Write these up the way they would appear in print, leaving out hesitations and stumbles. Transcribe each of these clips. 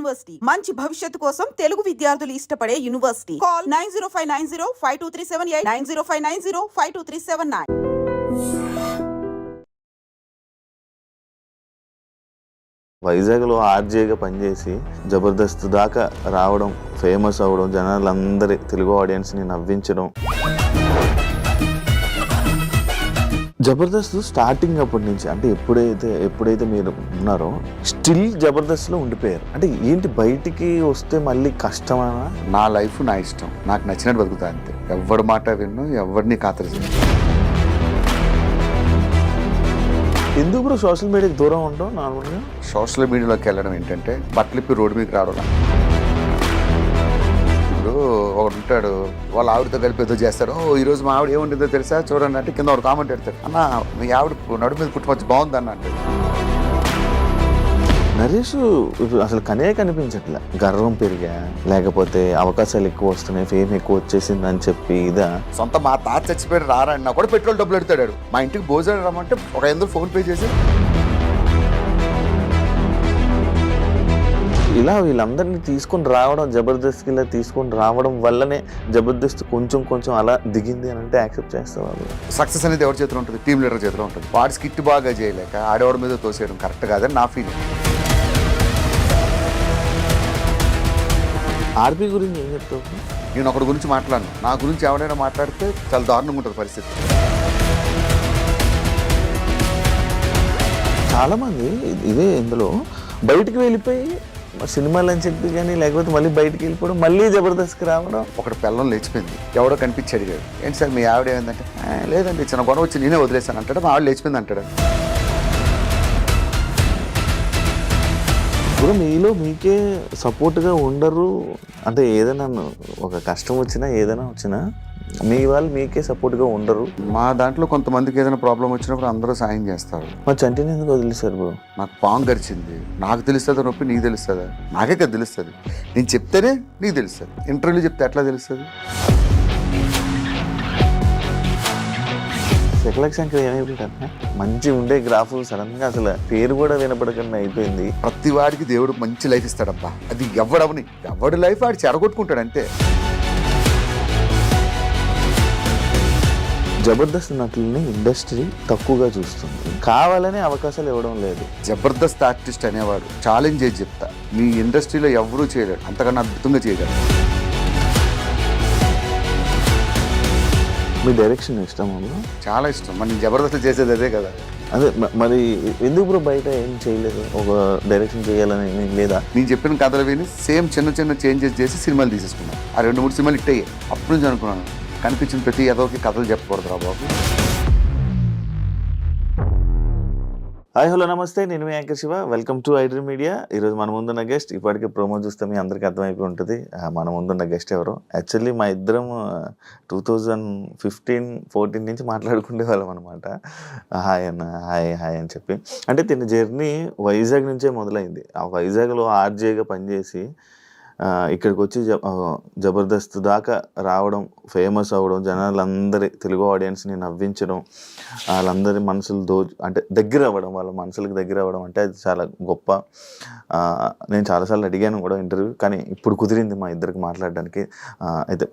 University మంచి భవిష్యత్తు కోసం తెలుగు విద్యార్థులు ఇష్టపడే యూనివర్సిటీ. కాల్ 9059052378 9059052379. వైజాగ్లో ఆర్జేగా పనిచేసి జబర్దస్త్ దాకా రావడం, ఫేమస్ అవ్వడం, జనాలందరి తెలుగు ఆడియన్స్ని నవ్వించడం. జబర్దస్త్ స్టార్టింగ్ అప్పటి నుంచి అంటే ఎప్పుడైతే మీరు ఉన్నారో స్టిల్ జబర్దస్త్లో ఉండిపోయారు. అంటే ఏంటి బయటికి వస్తే మళ్ళీ కష్టమా? నా లైఫ్ నా ఇష్టం, నాకు నచ్చినట్టు బతుకుతా అంతే. ఎవరి మాట విన్ను, ఎవరిని ఖాతరు చేయను. ఎందుకు బ్రో సోషల్ మీడియాకి దూరం ఉంటాం? నార్మల్గా సోషల్ మీడియాలోకి వెళ్ళడం ఏంటంటే బట్టలిప్పి రోడ్డు మీదకి రావడం. ఇప్పుడు ఒకడు ఉంటాడు, వాళ్ళ ఆవిడతో కలిపి ఏదో చేస్తాడు. ఈరోజు మా ఆవిడ ఏముంటుందో తెలుసా చూడండి అంటే కింద ఒక కామెంట్ పెడతాడు, అన్న మీ ఆవిడ నడు మీద పుట్టుకొచ్చి బాగుందన్న అంటే. నరేష్ అసలు కనిపించట్లే. గర్వం పెరిగా, లేకపోతే అవకాశాలు ఎక్కువ వస్తున్నాయి, ఫేమ్ ఎక్కువ వచ్చేసింది అని చెప్పి ఇదా? సొంత మా తాత చచ్చిపోయాడు రారా అన్న కూడా పెట్రోల్ డబ్బులు పెడతాడు. మా ఇంటికి భోజనం రమ్మంటే ఒక 500 ఫోన్ పే చేసి ఇలా వీళ్ళందరినీ తీసుకొని రావడం, జబర్దస్త్కి ఇలా తీసుకొని రావడం వల్లనే జబర్దస్త్ కొంచెం అలా దిగింది అని అంటే యాక్సెప్ట్ చేస్తారు. సక్సెస్ అనేది ఎవరి చేతిలో ఉంటుంది? టీమ్ లీడర్ చేతిలో ఉంటుంది. వాడి స్కిట్ బాగా చేయలేక ఆడవాడి మీద తోసేయడం కరెక్ట్ కాదని నా ఫీలింగ్. ఆర్పీ గురించి ఏం చెప్తావు? నేను ఒకటి గురించి మాట్లాడను, నా గురించి ఎవరైనా మాట్లాడితే చాలా దారుణంగా ఉంటుంది పరిస్థితి. చాలామంది ఇదే ఇందులో బయటికి వెళ్ళిపోయి సినిమాలు అని చెప్పి కానీ, లేకపోతే మళ్ళీ బయటికి వెళ్ళిపోవడం, మళ్ళీ జబర్దస్త్కి రావడం. ఒకటి పిల్లం లేచిపోయింది, ఎవడో కనిపించి అడిగాడు, ఏంటి సార్ మీ ఆవిడ ఏమైందంటే, లేదండి చిన్న గొడవ వచ్చి నేనే వదిలేసాను అంటాడు. మా ఆవిడ లేచిపోయింది అంటాడు. ఇప్పుడు మీలో మీకే సపోర్ట్గా ఉండరు అంటే ఏదైనా ఒక కష్టం వచ్చినా ఏదైనా వచ్చినా మీ వాళ్ళు మీకే సపోర్ట్గా ఉండరు. మా దాంట్లో కొంతమందికి ఏదైనా ప్రాబ్లం వచ్చినప్పుడు అందరూ సాయం చేస్తారు. మా చంటిని ఎందుకు వదిలేశారు బ్రో? నాకు పాము గడిచింది, నాకు తెలుస్తుందా నొప్పి నీకు తెలుస్తుందా? నాకే కదా తెలుస్తుంది. నేను చెప్తేనే నీకు తెలుస్తుంది. ఇంటర్వ్యూలో చెప్తే ఎట్లా తెలుస్తుంది? శకలక్ శంకర్ ఏమైపోయింది? మంచి ఉండే గ్రాఫ్ సడన్గా అసలు పేరు కూడా వినపడకుండా అయిపోయింది. ప్రతి వాడికి దేవుడు మంచి లైఫ్ ఇస్తాడబ్బా. అది ఎవడవని ఎవడి లైఫ్ వాడు చెడగొట్టుకుంటాడు అంతే. జబర్దస్త్ నటుల్ని ఇండస్ట్రీ తక్కువగా చూస్తుంది, కావాలనే అవకాశాలు ఇవ్వడం లేదు. జబర్దస్త్ ఆర్టిస్ట్ అనేవాడు ఛాలెంజ్ చేసి చెప్తా, మీ ఇండస్ట్రీలో ఎవరూ చేయలేడు, అంతకన్నా అద్భుతంగా చేయగలరు. మీ డైరెక్షన్ ఇష్టం అన్న? చాలా ఇష్టం. మరి నేను జబర్దస్త్ చేసేది అదే కదా. అదే మరి ఎందుకు బ్రో బయట ఏం చేయలేదు? ఒక డైరెక్షన్ చేయాలని లేదా? నేను చెప్పిన కథలు విని సేమ్ చిన్న చేంజెస్ చేసి సినిమాలు తీసేసుకున్నాను. ఆ 2-3 సినిమాలు ఇట్టయ్యాయి. అప్పుడు నుంచి అనుకున్నాను, కనిపించిన ప్రతి ఎదోకి కథలు చెప్పకూడదు రా బాబు. హాయ్ హలో నమస్తే, నేను మీ anchor Shiva. Welcome to iDream media. ఈరోజు మన ముందున్న గెస్ట్, ఇప్పటికే ప్రోమో చూస్తే మీ అందరికీ అర్థమైపోయి ఉంటుంది మన ముందున్న గెస్ట్ ఎవరు. యాక్చువల్లీ మా ఇద్దరం 2015-14 నుంచి మాట్లాడుకునే వాళ్ళం అనమాట. హాయ్ అన్న, హాయ్ అని చెప్పి. అంటే తిన్న జర్నీ వైజాగ్ నుంచే మొదలైంది. ఆ వైజాగ్లో ఆర్జేగా పనిచేసి ఇక్కడికి వచ్చి జబర్దస్త్ దాకా రావడం, ఫేమస్ అవ్వడం, జనాలందరి తెలుగు ఆడియన్స్ని నవ్వించడం, వాళ్ళందరి మనసులు అంటే దగ్గర అవ్వడం, వాళ్ళ మనసులకు దగ్గర అవ్వడం అంటే అది చాలా గొప్ప. నేను చాలాసార్లు అడిగాను కూడా ఇంటర్వ్యూ, కానీ ఇప్పుడు కుదిరింది మా ఇద్దరికి మాట్లాడడానికి. అయితే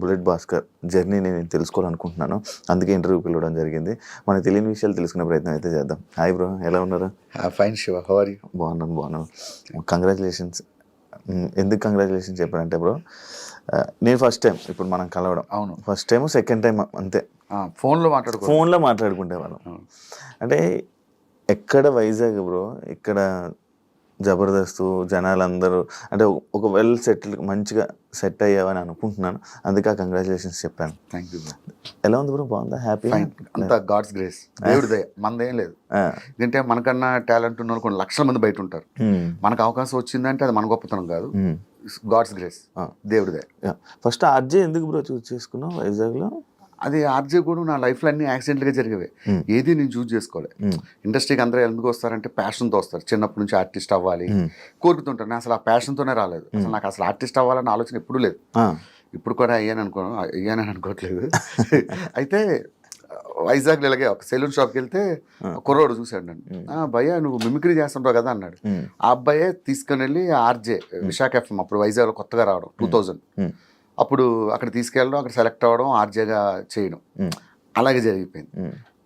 బుల్లెట్ భాస్కర్ జర్నీని నేను తెలుసుకోవాలనుకుంటున్నాను, అందుకే ఇంటర్వ్యూ పిలవడం జరిగింది. మనకు తెలియని విషయాలు తెలుసుకునే ప్రయత్నం అయితే చేద్దాం. హాయ్ బ్రో, ఎలా ఉన్నారు? Fine Shiva, how are you? బాగున్నాను. కంగ్రాచులేషన్స్. ఎందుకు కంగ్రాచులేషన్స్ చెప్పానంటే బ్రో, నేను ఫస్ట్ టైం ఇప్పుడు మనం కలవడం. అవును, ఫస్ట్ టైం సెకండ్ టైం అంతే. ఫోన్లో మాట్లాడుకుంటే వాళ్ళం. అంటే ఎక్కడ వైజాగ్ బ్రో, ఇక్కడ జబర్దస్త్ జనాలందరూ అంటే ఒక వెల్ సెటిల్ మంచిగా సెట్ అయ్యావని అనుకుంటున్నాను, అందుకే కంగ్రాచులేషన్స్ చెప్పాను. Thank you. ఎలా ఉంది బ్రో? బాగుందా? హ్యాపీ? అంతా గాడ్స్ గ్రేస్, దేవుడి దయ, మనదేం లేదు. ఎందుకంటే మనకన్నా టాలెంట్ ఉన్న వాళ్ళు కొన్ని లక్షల మంది బయట ఉంటారు. మనకు అవకాశం వచ్చిందంటే అది మన గొప్పతనం కాదు, గాడ్స్ గ్రేస్, దేవుడి దయ. ఫస్ట్ ఆర్జే ఎందుకు బ్రో చూస్ చేసుకున్నావు వైజాగ్లో? అది ఆర్జే కూడా నా లైఫ్లో అన్ని యాక్సిడెంట్గా జరిగేవే. ఏది నేను చూస్ చేసుకోలే. ఇండస్ట్రీకి అందరూ ఎందుకు వస్తారంటే ప్యాషన్తో వస్తారు. చిన్నప్పటి నుంచి ఆర్టిస్ట్ అవ్వాలి కోరుకుతుంటారు. నేను అసలు ఆ ప్యాషన్తోనే రాలేదు. అసలు నాకు అసలు ఆర్టిస్ట్ అవ్వాలన్న ఆలోచన ఎప్పుడూ లేదు. ఇప్పుడు కూడా అయ్యానని అనుకోవట్లేదు. అయితే వైజాగ్లో ఇలాగే ఒక సెలూన్ షాప్కి వెళ్తే కుర్రోడు చూశాడు నన్ను. భయ్యా నువ్వు మిమిక్రీ చేస్తుంటావు కదా అన్నాడు. ఆ అబ్బాయే తీసుకుని వెళ్ళి ఆర్జే విశాఖ ఎఫ్ఎం అప్పుడు వైజాగ్లో కొత్తగా రావడం 2000 అప్పుడు అక్కడ తీసుకెళ్ళడం, అక్కడ సెలెక్ట్ అవ్వడం, ఆర్జేగా చేయడం అలాగే జరిగిపోయింది.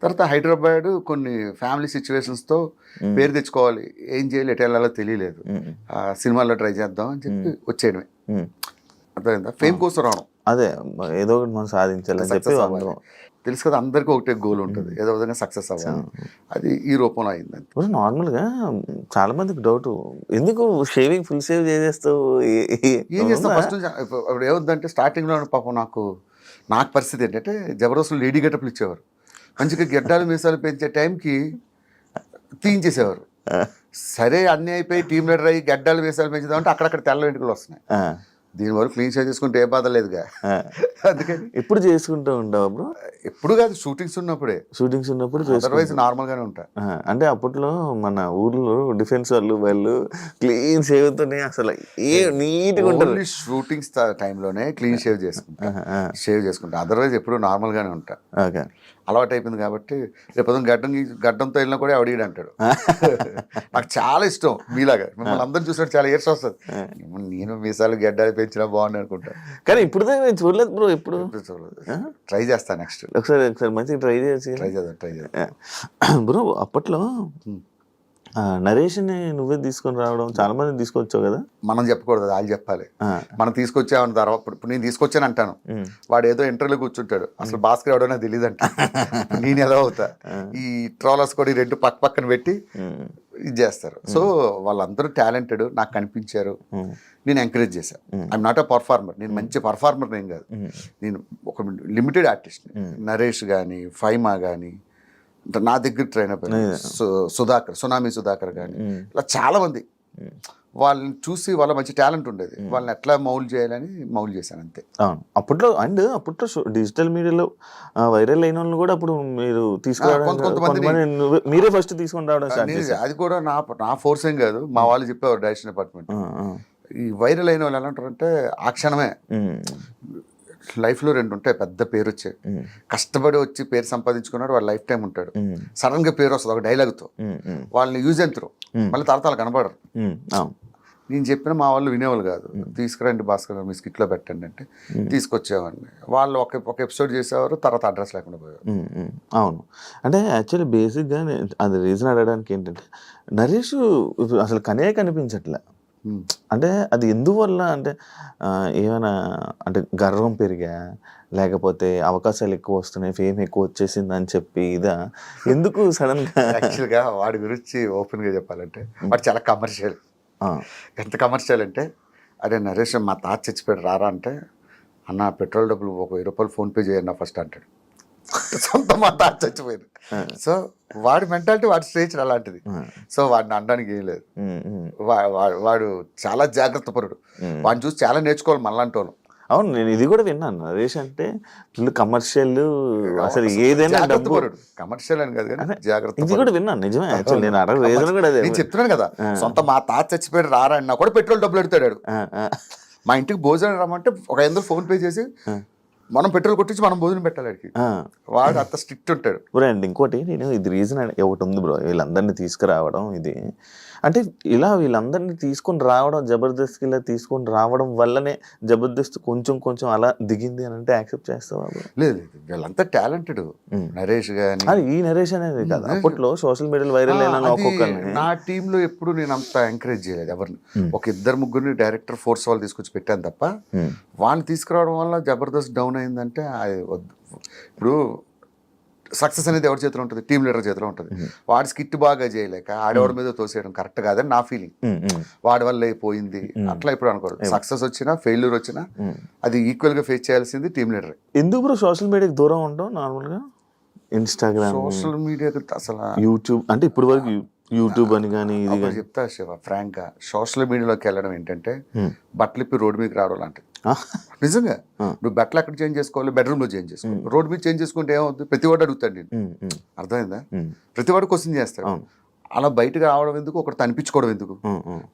తర్వాత హైదరాబాద్ కొన్ని ఫ్యామిలీ సిచ్యువేషన్స్తో పేరు తెచ్చుకోవాలి, ఏం చేయాలి, ఎటు వెళ్ళాలో తెలియలేదు. సినిమాల్లో ట్రై చేద్దాం అని చెప్పి వచ్చేయడమే. అర్థమైందా? ఫేమ్ కోసం రావడం, అదే ఏదో ఒకటి మనం సాధించాలని చెప్పి అందరం. తెలుసు కదా, అందరికీ ఒకటే గోల్ ఉంటుంది, ఏదో విధంగా సక్సెస్ అవ్వాలి. అది ఈ రూపంలో అయింది. ఇప్పుడు నార్మల్గా చాలా మందికి డౌట్, ఎందుకు షేవింగ్ ఫుల్ షేవ్ చేసేస్తావు, ఏం చేస్తాం? ఫస్ట్ ఇప్పుడు ఏమవుతుందంటే స్టార్టింగ్లో పాపం నాకు పరిస్థితి ఏంటంటే జబర్దస్త్లో లేడీ గెటప్లు ఇచ్చేవారు, మంచిగా గెడ్డాలు మీసాలు పెంచే టైంకి తీయించేసేవారు. సరే అన్నీ అయిపోయి టీమ్ లీడర్ అయ్యి గడ్డాలు మీసాలు పెంచుదామంటే అక్కడక్కడ తెల్ల వెంట్రుకలు వస్తున్నాయి. దీని వరకు క్లీన్ షేవ్ చేసుకుంటే ఏ బాధ లేదుగా. అందుకని ఎప్పుడు చేసుకుంటూ ఉంటావు బ్రో? ఎప్పుడు కాదు, షూటింగ్స్ ఉన్నప్పుడు అదర్వైజ్ నార్మల్ గానే ఉంటా. అంటే అప్పట్లో మన ఊర్లో డిఫెన్స్ వాళ్ళు క్లీన్ షేవ్ తోనే అసలు ఏ నీట్ గా ఉంటుంది. షూటింగ్స్ టైంలోనే క్లీన్ షేవ్ చేసుకుంటా, అదర్వైజ్ ఎప్పుడు నార్మల్ గానే ఉంటా. అలవాటు అయిపోయింది కాబట్టి రేపు గడ్డంతో వెళ్ళినా కూడా అడిగాడు అంటాడు. నాకు చాలా ఇష్టం మీలాగా, మిమ్మల్ని అందరూ చూసినట్టు చాలా ఏర్స్ వస్తుంది. నేను మీసాలు గడ్డాలు పెంచినా బాగుంది అనుకుంటా, కానీ ఇప్పుడు నేను చూడలేదు బ్రో. ఎప్పుడు చూడలేదు. ట్రై చేస్తాను నెక్స్ట్. ఒకసారి మంచిగా ట్రై చేద్దాం బ్రో. అప్పట్లో నరేష్ని నువ్వే తీసుకొని రావడం, చాలా మంది తీసుకొచ్చావు కదా. మనం చెప్పకూడదు, వాళ్ళు చెప్పాలి. మనం తీసుకొచ్చామని తర్వాత ఇప్పుడు నేను తీసుకొచ్చాను అంటాను, వాడు ఏదో ఇంటర్వ్యూలో కూర్చుంటాడు, అసలు భాస్కర్ ఎవడో తెలియదు అంట. నేను ఎలా అవుతా? ఈ ట్రోలర్స్ కూడా ఈ రెండు పక్కన పెట్టి ఇది చేస్తారు. సో వాళ్ళందరూ టాలెంటెడ్ నాకు కనిపించారు, నేను ఎంకరేజ్ చేశాను. ఐఎమ్ నాట్ అ పర్ఫార్మర్, నేను మంచి పర్ఫార్మర్ ఏం కాదు, నేను ఒక లిమిటెడ్ ఆర్టిస్ట్. నరేష్ కానీ ఫైమా కానీ నా దగ్గర ట్రైన్ అయిపోయింది, సునామీ సుధాకర్ కానీ ఇలా చాలా మంది. వాళ్ళని చూసి వాళ్ళ మంచి టాలెంట్ ఉండేది, వాళ్ళని ఎట్లా మౌల్డ్ చేయాలని మౌల్డ్ చేశాను అంతే. అప్పట్లో డిజిటల్ మీడియాలో వైరల్ అయిన వాళ్ళని కూడా అప్పుడు మీరు తీసుకురావడం, మీరే ఫస్ట్ తీసుకొని రావడం. అది కూడా నా ఫోర్స్ ఏం కాదు, మా వాళ్ళు చెప్పేవారు డైరెక్షన్ డిపార్ట్మెంట్. ఈ వైరల్ అయిన వాళ్ళు ఎలా అంటారంటే ఆ క్షణమే లైఫ్లో రెండు ఉంటాయి, పెద్ద పేరు వచ్చాయి, కష్టపడి వచ్చి పేరు సంపాదించుకున్నాడు, వాడు లైఫ్ టైం ఉంటాడు. సడన్ గా పేరు వస్తుంది ఒక డైలాగ్తో, వాళ్ళని యూజ్ ఎంతరు మళ్ళీ తరతాలు కనబడరు. నేను చెప్పిన మా వాళ్ళు వినేవాళ్ళు కాదు, తీసుకురండి భాస్కర్ మీ స్కిట్లో పెట్టండి అంటే తీసుకొచ్చేవాడిని. వాళ్ళు ఒక ఎపిసోడ్ చేసేవారు, తర్వాత అడ్రస్ లేకుండా పోయేవారు. అవును, అంటే యాక్చువల్లీ బేసిక్గా అది రీజన్ అడగడానికి ఏంటంటే నరేష్ అసలు కనిపించట్లే. అంటే అది ఎందువల్ల అంటే ఏమైనా అంటే గర్వం పెరిగా, లేకపోతే అవకాశాలు ఎక్కువ వస్తున్నాయి, ఫేమ్ ఎక్కువ వచ్చేసింది అని చెప్పి ఇదా, ఎందుకు సడన్ గా? యాక్చువల్గా వాడి గురించి ఓపెన్ గా చెప్పాలంటే వాడు చాలా కమర్షియల్. ఎంత కమర్షియల్ అంటే, అరే నరేష్ మా తాత చచ్చిపోయాడు రారా అంటే, అన్న పెట్రోల్ డబ్బులు ఒక 1000 రూపాయలు ఫోన్పే చేయన్నా ఫస్ట్ అంటాడు. సొంత మా తాత చచ్చిపోయాడు. సో వాడి మెంటాలిటీ, వాడి స్టేజ్ అలాంటిది. సో వాడిని అనడానికి ఏం లేదు. వాడు చాలా జాగ్రత్త పరుడు, వాడిని చూసి చాలా నేర్చుకోవాలి మనలాంటి వాళ్ళు. అవును, నేను ఇది కూడా విన్నాను, నరేష్ అంటే ఫుల్ కమర్షియల్, అసలు ఏదైనా డబ్బు. కమర్షియల్ అని కాదు కానీ జాగ్రత్త, ఇది కూడా విన్నాను. నిజమే, యాక్చువల్లీ నేను అడగ రీజన్ కూడా అదే. నేను చెప్తున్నాను కదా, సొంత మా తాత చచ్చిపోయాడు రారా అన్నా కూడా పెట్రోల్ డబ్బులు పెడతాడు. మా ఇంటికి భోజనం రమ్మంటే ఒక 500 ఫోన్ పే చేసి మనం పెట్రోల్ కొట్టించి మనం భోజనం పెట్టాలి వాడికి. వాడు అంత స్ట్రిక్ట్ ఉంటాడు. బ్రో అండ్ ఇంకోటి నేను ఇది రీజన్ ఒకటి ఉంది బ్రో, వీళ్ళందరినీ తీసుకురావడం ఇది అంటే ఇలా వీళ్ళందరినీ తీసుకొని రావడం, జబర్దస్త్ ఇలా తీసుకొని రావడం వల్లనే జబర్దస్త్ కొంచెం అలా దిగింది అని అంటే యాక్సెప్ట్ చేస్తావా? లేదు, వీళ్ళంతా టాలెంటెడ్. నరేష్ గానీ, ఈ నరేష్ అనేది కాదు, అప్పట్లో సోషల్ మీడియాలో వైరల్ అయిన ఒక్కొక్కరిని నా టీంలో ఎప్పుడు నేను అంత ఎంకరేజ్ చేయలేదు ఎవరిని. ఒక 2-3 డైరెక్టర్ ఫోర్స్ వాళ్ళు తీసుకొచ్చి పెట్టాను తప్ప, వాళ్ళని తీసుకురావడం వల్ల జబర్దస్త్ డౌన్ అయిందంటే అది వద్దు. ఇప్పుడు సక్సెస్ అనేది ఎవరి చేతిలో ఉంటుంది? టీమ్ లీడర్ చేతిలో ఉంటుంది. వాడి స్కిట్ బాగా చేయలేక ఆడవాడి మీద తోసేయడం కరెక్ట్ కాదని నా ఫీలింగ్. వాడి వల్ల అయిపోయింది అట్లా ఇప్పుడు అనుకోరు. సక్సెస్ వచ్చినా ఫెయిల్యూర్ వచ్చినా అది ఈక్వల్ గా ఫేస్ చేయాల్సింది టీమ్ లీడర్. ఎందుకు బ్రో సోషల్ మీడియాకి దూరం ఉండవు? నార్మల్ గా ఇన్స్టాగ్రామ్, సోషల్ మీడియాకి అసలు యూట్యూబ్ అంటే ఇప్పుడు వరకు యూట్యూబ్ అని కానీ ఇది కానీ చెప్తా శివ ఫ్రాంక్ గా, సోషల్ మీడియాలోకి వెళ్ళడం ఏంటంటే బట్టలు ఇప్పి రోడ్డు మీదకి రావడం లాంటిది. నిజంగా నువ్వు బట్టలు ఎక్కడ చేంజ్ చేసుకోవాలి? బెడ్రూమ్ లో చేంజ్ చేసుకోవాలి. రోడ్డు మీద చేంజ్ చేసుకుంటే ఏమవుతుంది? ప్రతి వాడు అడుగుతాడు నేను, అర్థమైందా? ప్రతి వాడు క్వశ్చన్ చేస్తాడు. అలా బయటకు రావడం ఎందుకు, ఒకటి తనిపించుకోవడం ఎందుకు?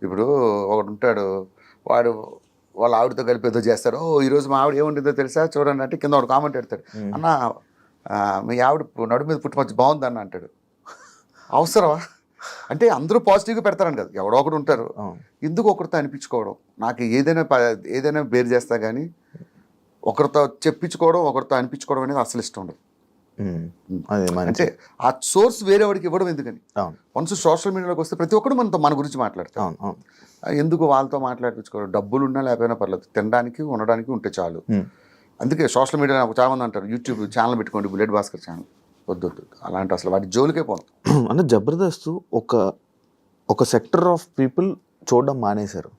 ఇప్పుడు ఒకడు ఉంటాడు, వాడు వాళ్ళ ఆవిడతో కలిపి ఏదో చేస్తాడు, ఓ ఈరోజు మా ఆవిడ ఏముంటుందో తెలుసా చూడండి అంటే కింద వాడు కామెంట్ పెడతాడు, అన్న మీ ఆవిడ నడు మీద పుట్టుకొచ్చి బాగుందని అంటాడు. అవసరమా? అంటే అందరూ పాజిటివ్గా పెడతారని కదా, ఎవడో ఒకడు ఉంటారు. ఎందుకు ఒకరితో అనిపించుకోవడం? నాకు ఏదైనా బేర్ చేస్తా కానీ ఒకరితో చెప్పించుకోవడం, ఒకరితో అనిపించుకోవడం అనేది అసలు ఇష్టం ఉండదు. అంటే ఆ సోర్స్ వేరే వాడికి ఇవ్వడం ఎందుకని? వన్స్ సోషల్ మీడియాలోకి వస్తే ప్రతి ఒక్కరు మన గురించి మాట్లాడతాం. ఎందుకు వాళ్ళతో మాట్లాడించుకోవడం? డబ్బులు ఉన్నా లేకపోయినా పర్లేదు, తినడానికి ఉండడానికి ఉంటే చాలు. అందుకే సోషల్ మీడియా నాకు చాలా మంది అంటారు, యూట్యూబ్ ఛానల్ పెట్టుకోండి, బుల్లెట్ భాస్కర్ ఛానల్. వద్దు అలాంటి అసలు వాటి జోలికే పోను. అంటే జబర్దస్త్ ఒక సెక్టర్ ఆఫ్ పీపుల్ చూడడం మానేశారు.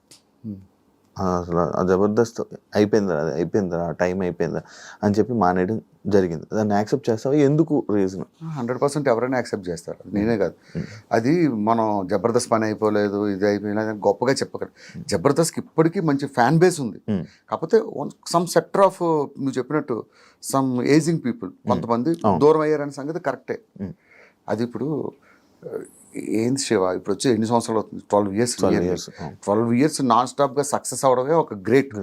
అసలు ఆ జబర్దస్త్ అయిపోయిందా టైం అయిపోయిందా అని చెప్పి మానేయడం జరిగింది. దాన్ని యాక్సెప్ట్ చేస్తావా? ఎందుకు రీజన్? 100% ఎవరైనా యాక్సెప్ట్ చేస్తారు, నేనే కాదు. అది మనం జబర్దస్త్ పని అయిపోలేదు, ఇది అయిపోయినా గొప్పగా చెప్పగలరు. జబర్దస్త్కి ఇప్పటికీ మంచి ఫ్యాన్ బేస్ ఉంది. కాకపోతే సమ్ సెక్టర్ ఆఫ్ నువ్వు చెప్పినట్టు సమ్ ఏజింగ్ పీపుల్ కొంతమంది దూరం అయ్యారనే సంగతి కరెక్టే. అది ఇప్పుడు ఏంది శివ, ఇప్పుడు వచ్చి ఎన్ని సంవత్సరాలు అవుతుంది? 12 years నాన్ స్టాప్గా సక్సెస్ అవడమే ఒక గ్రేట్.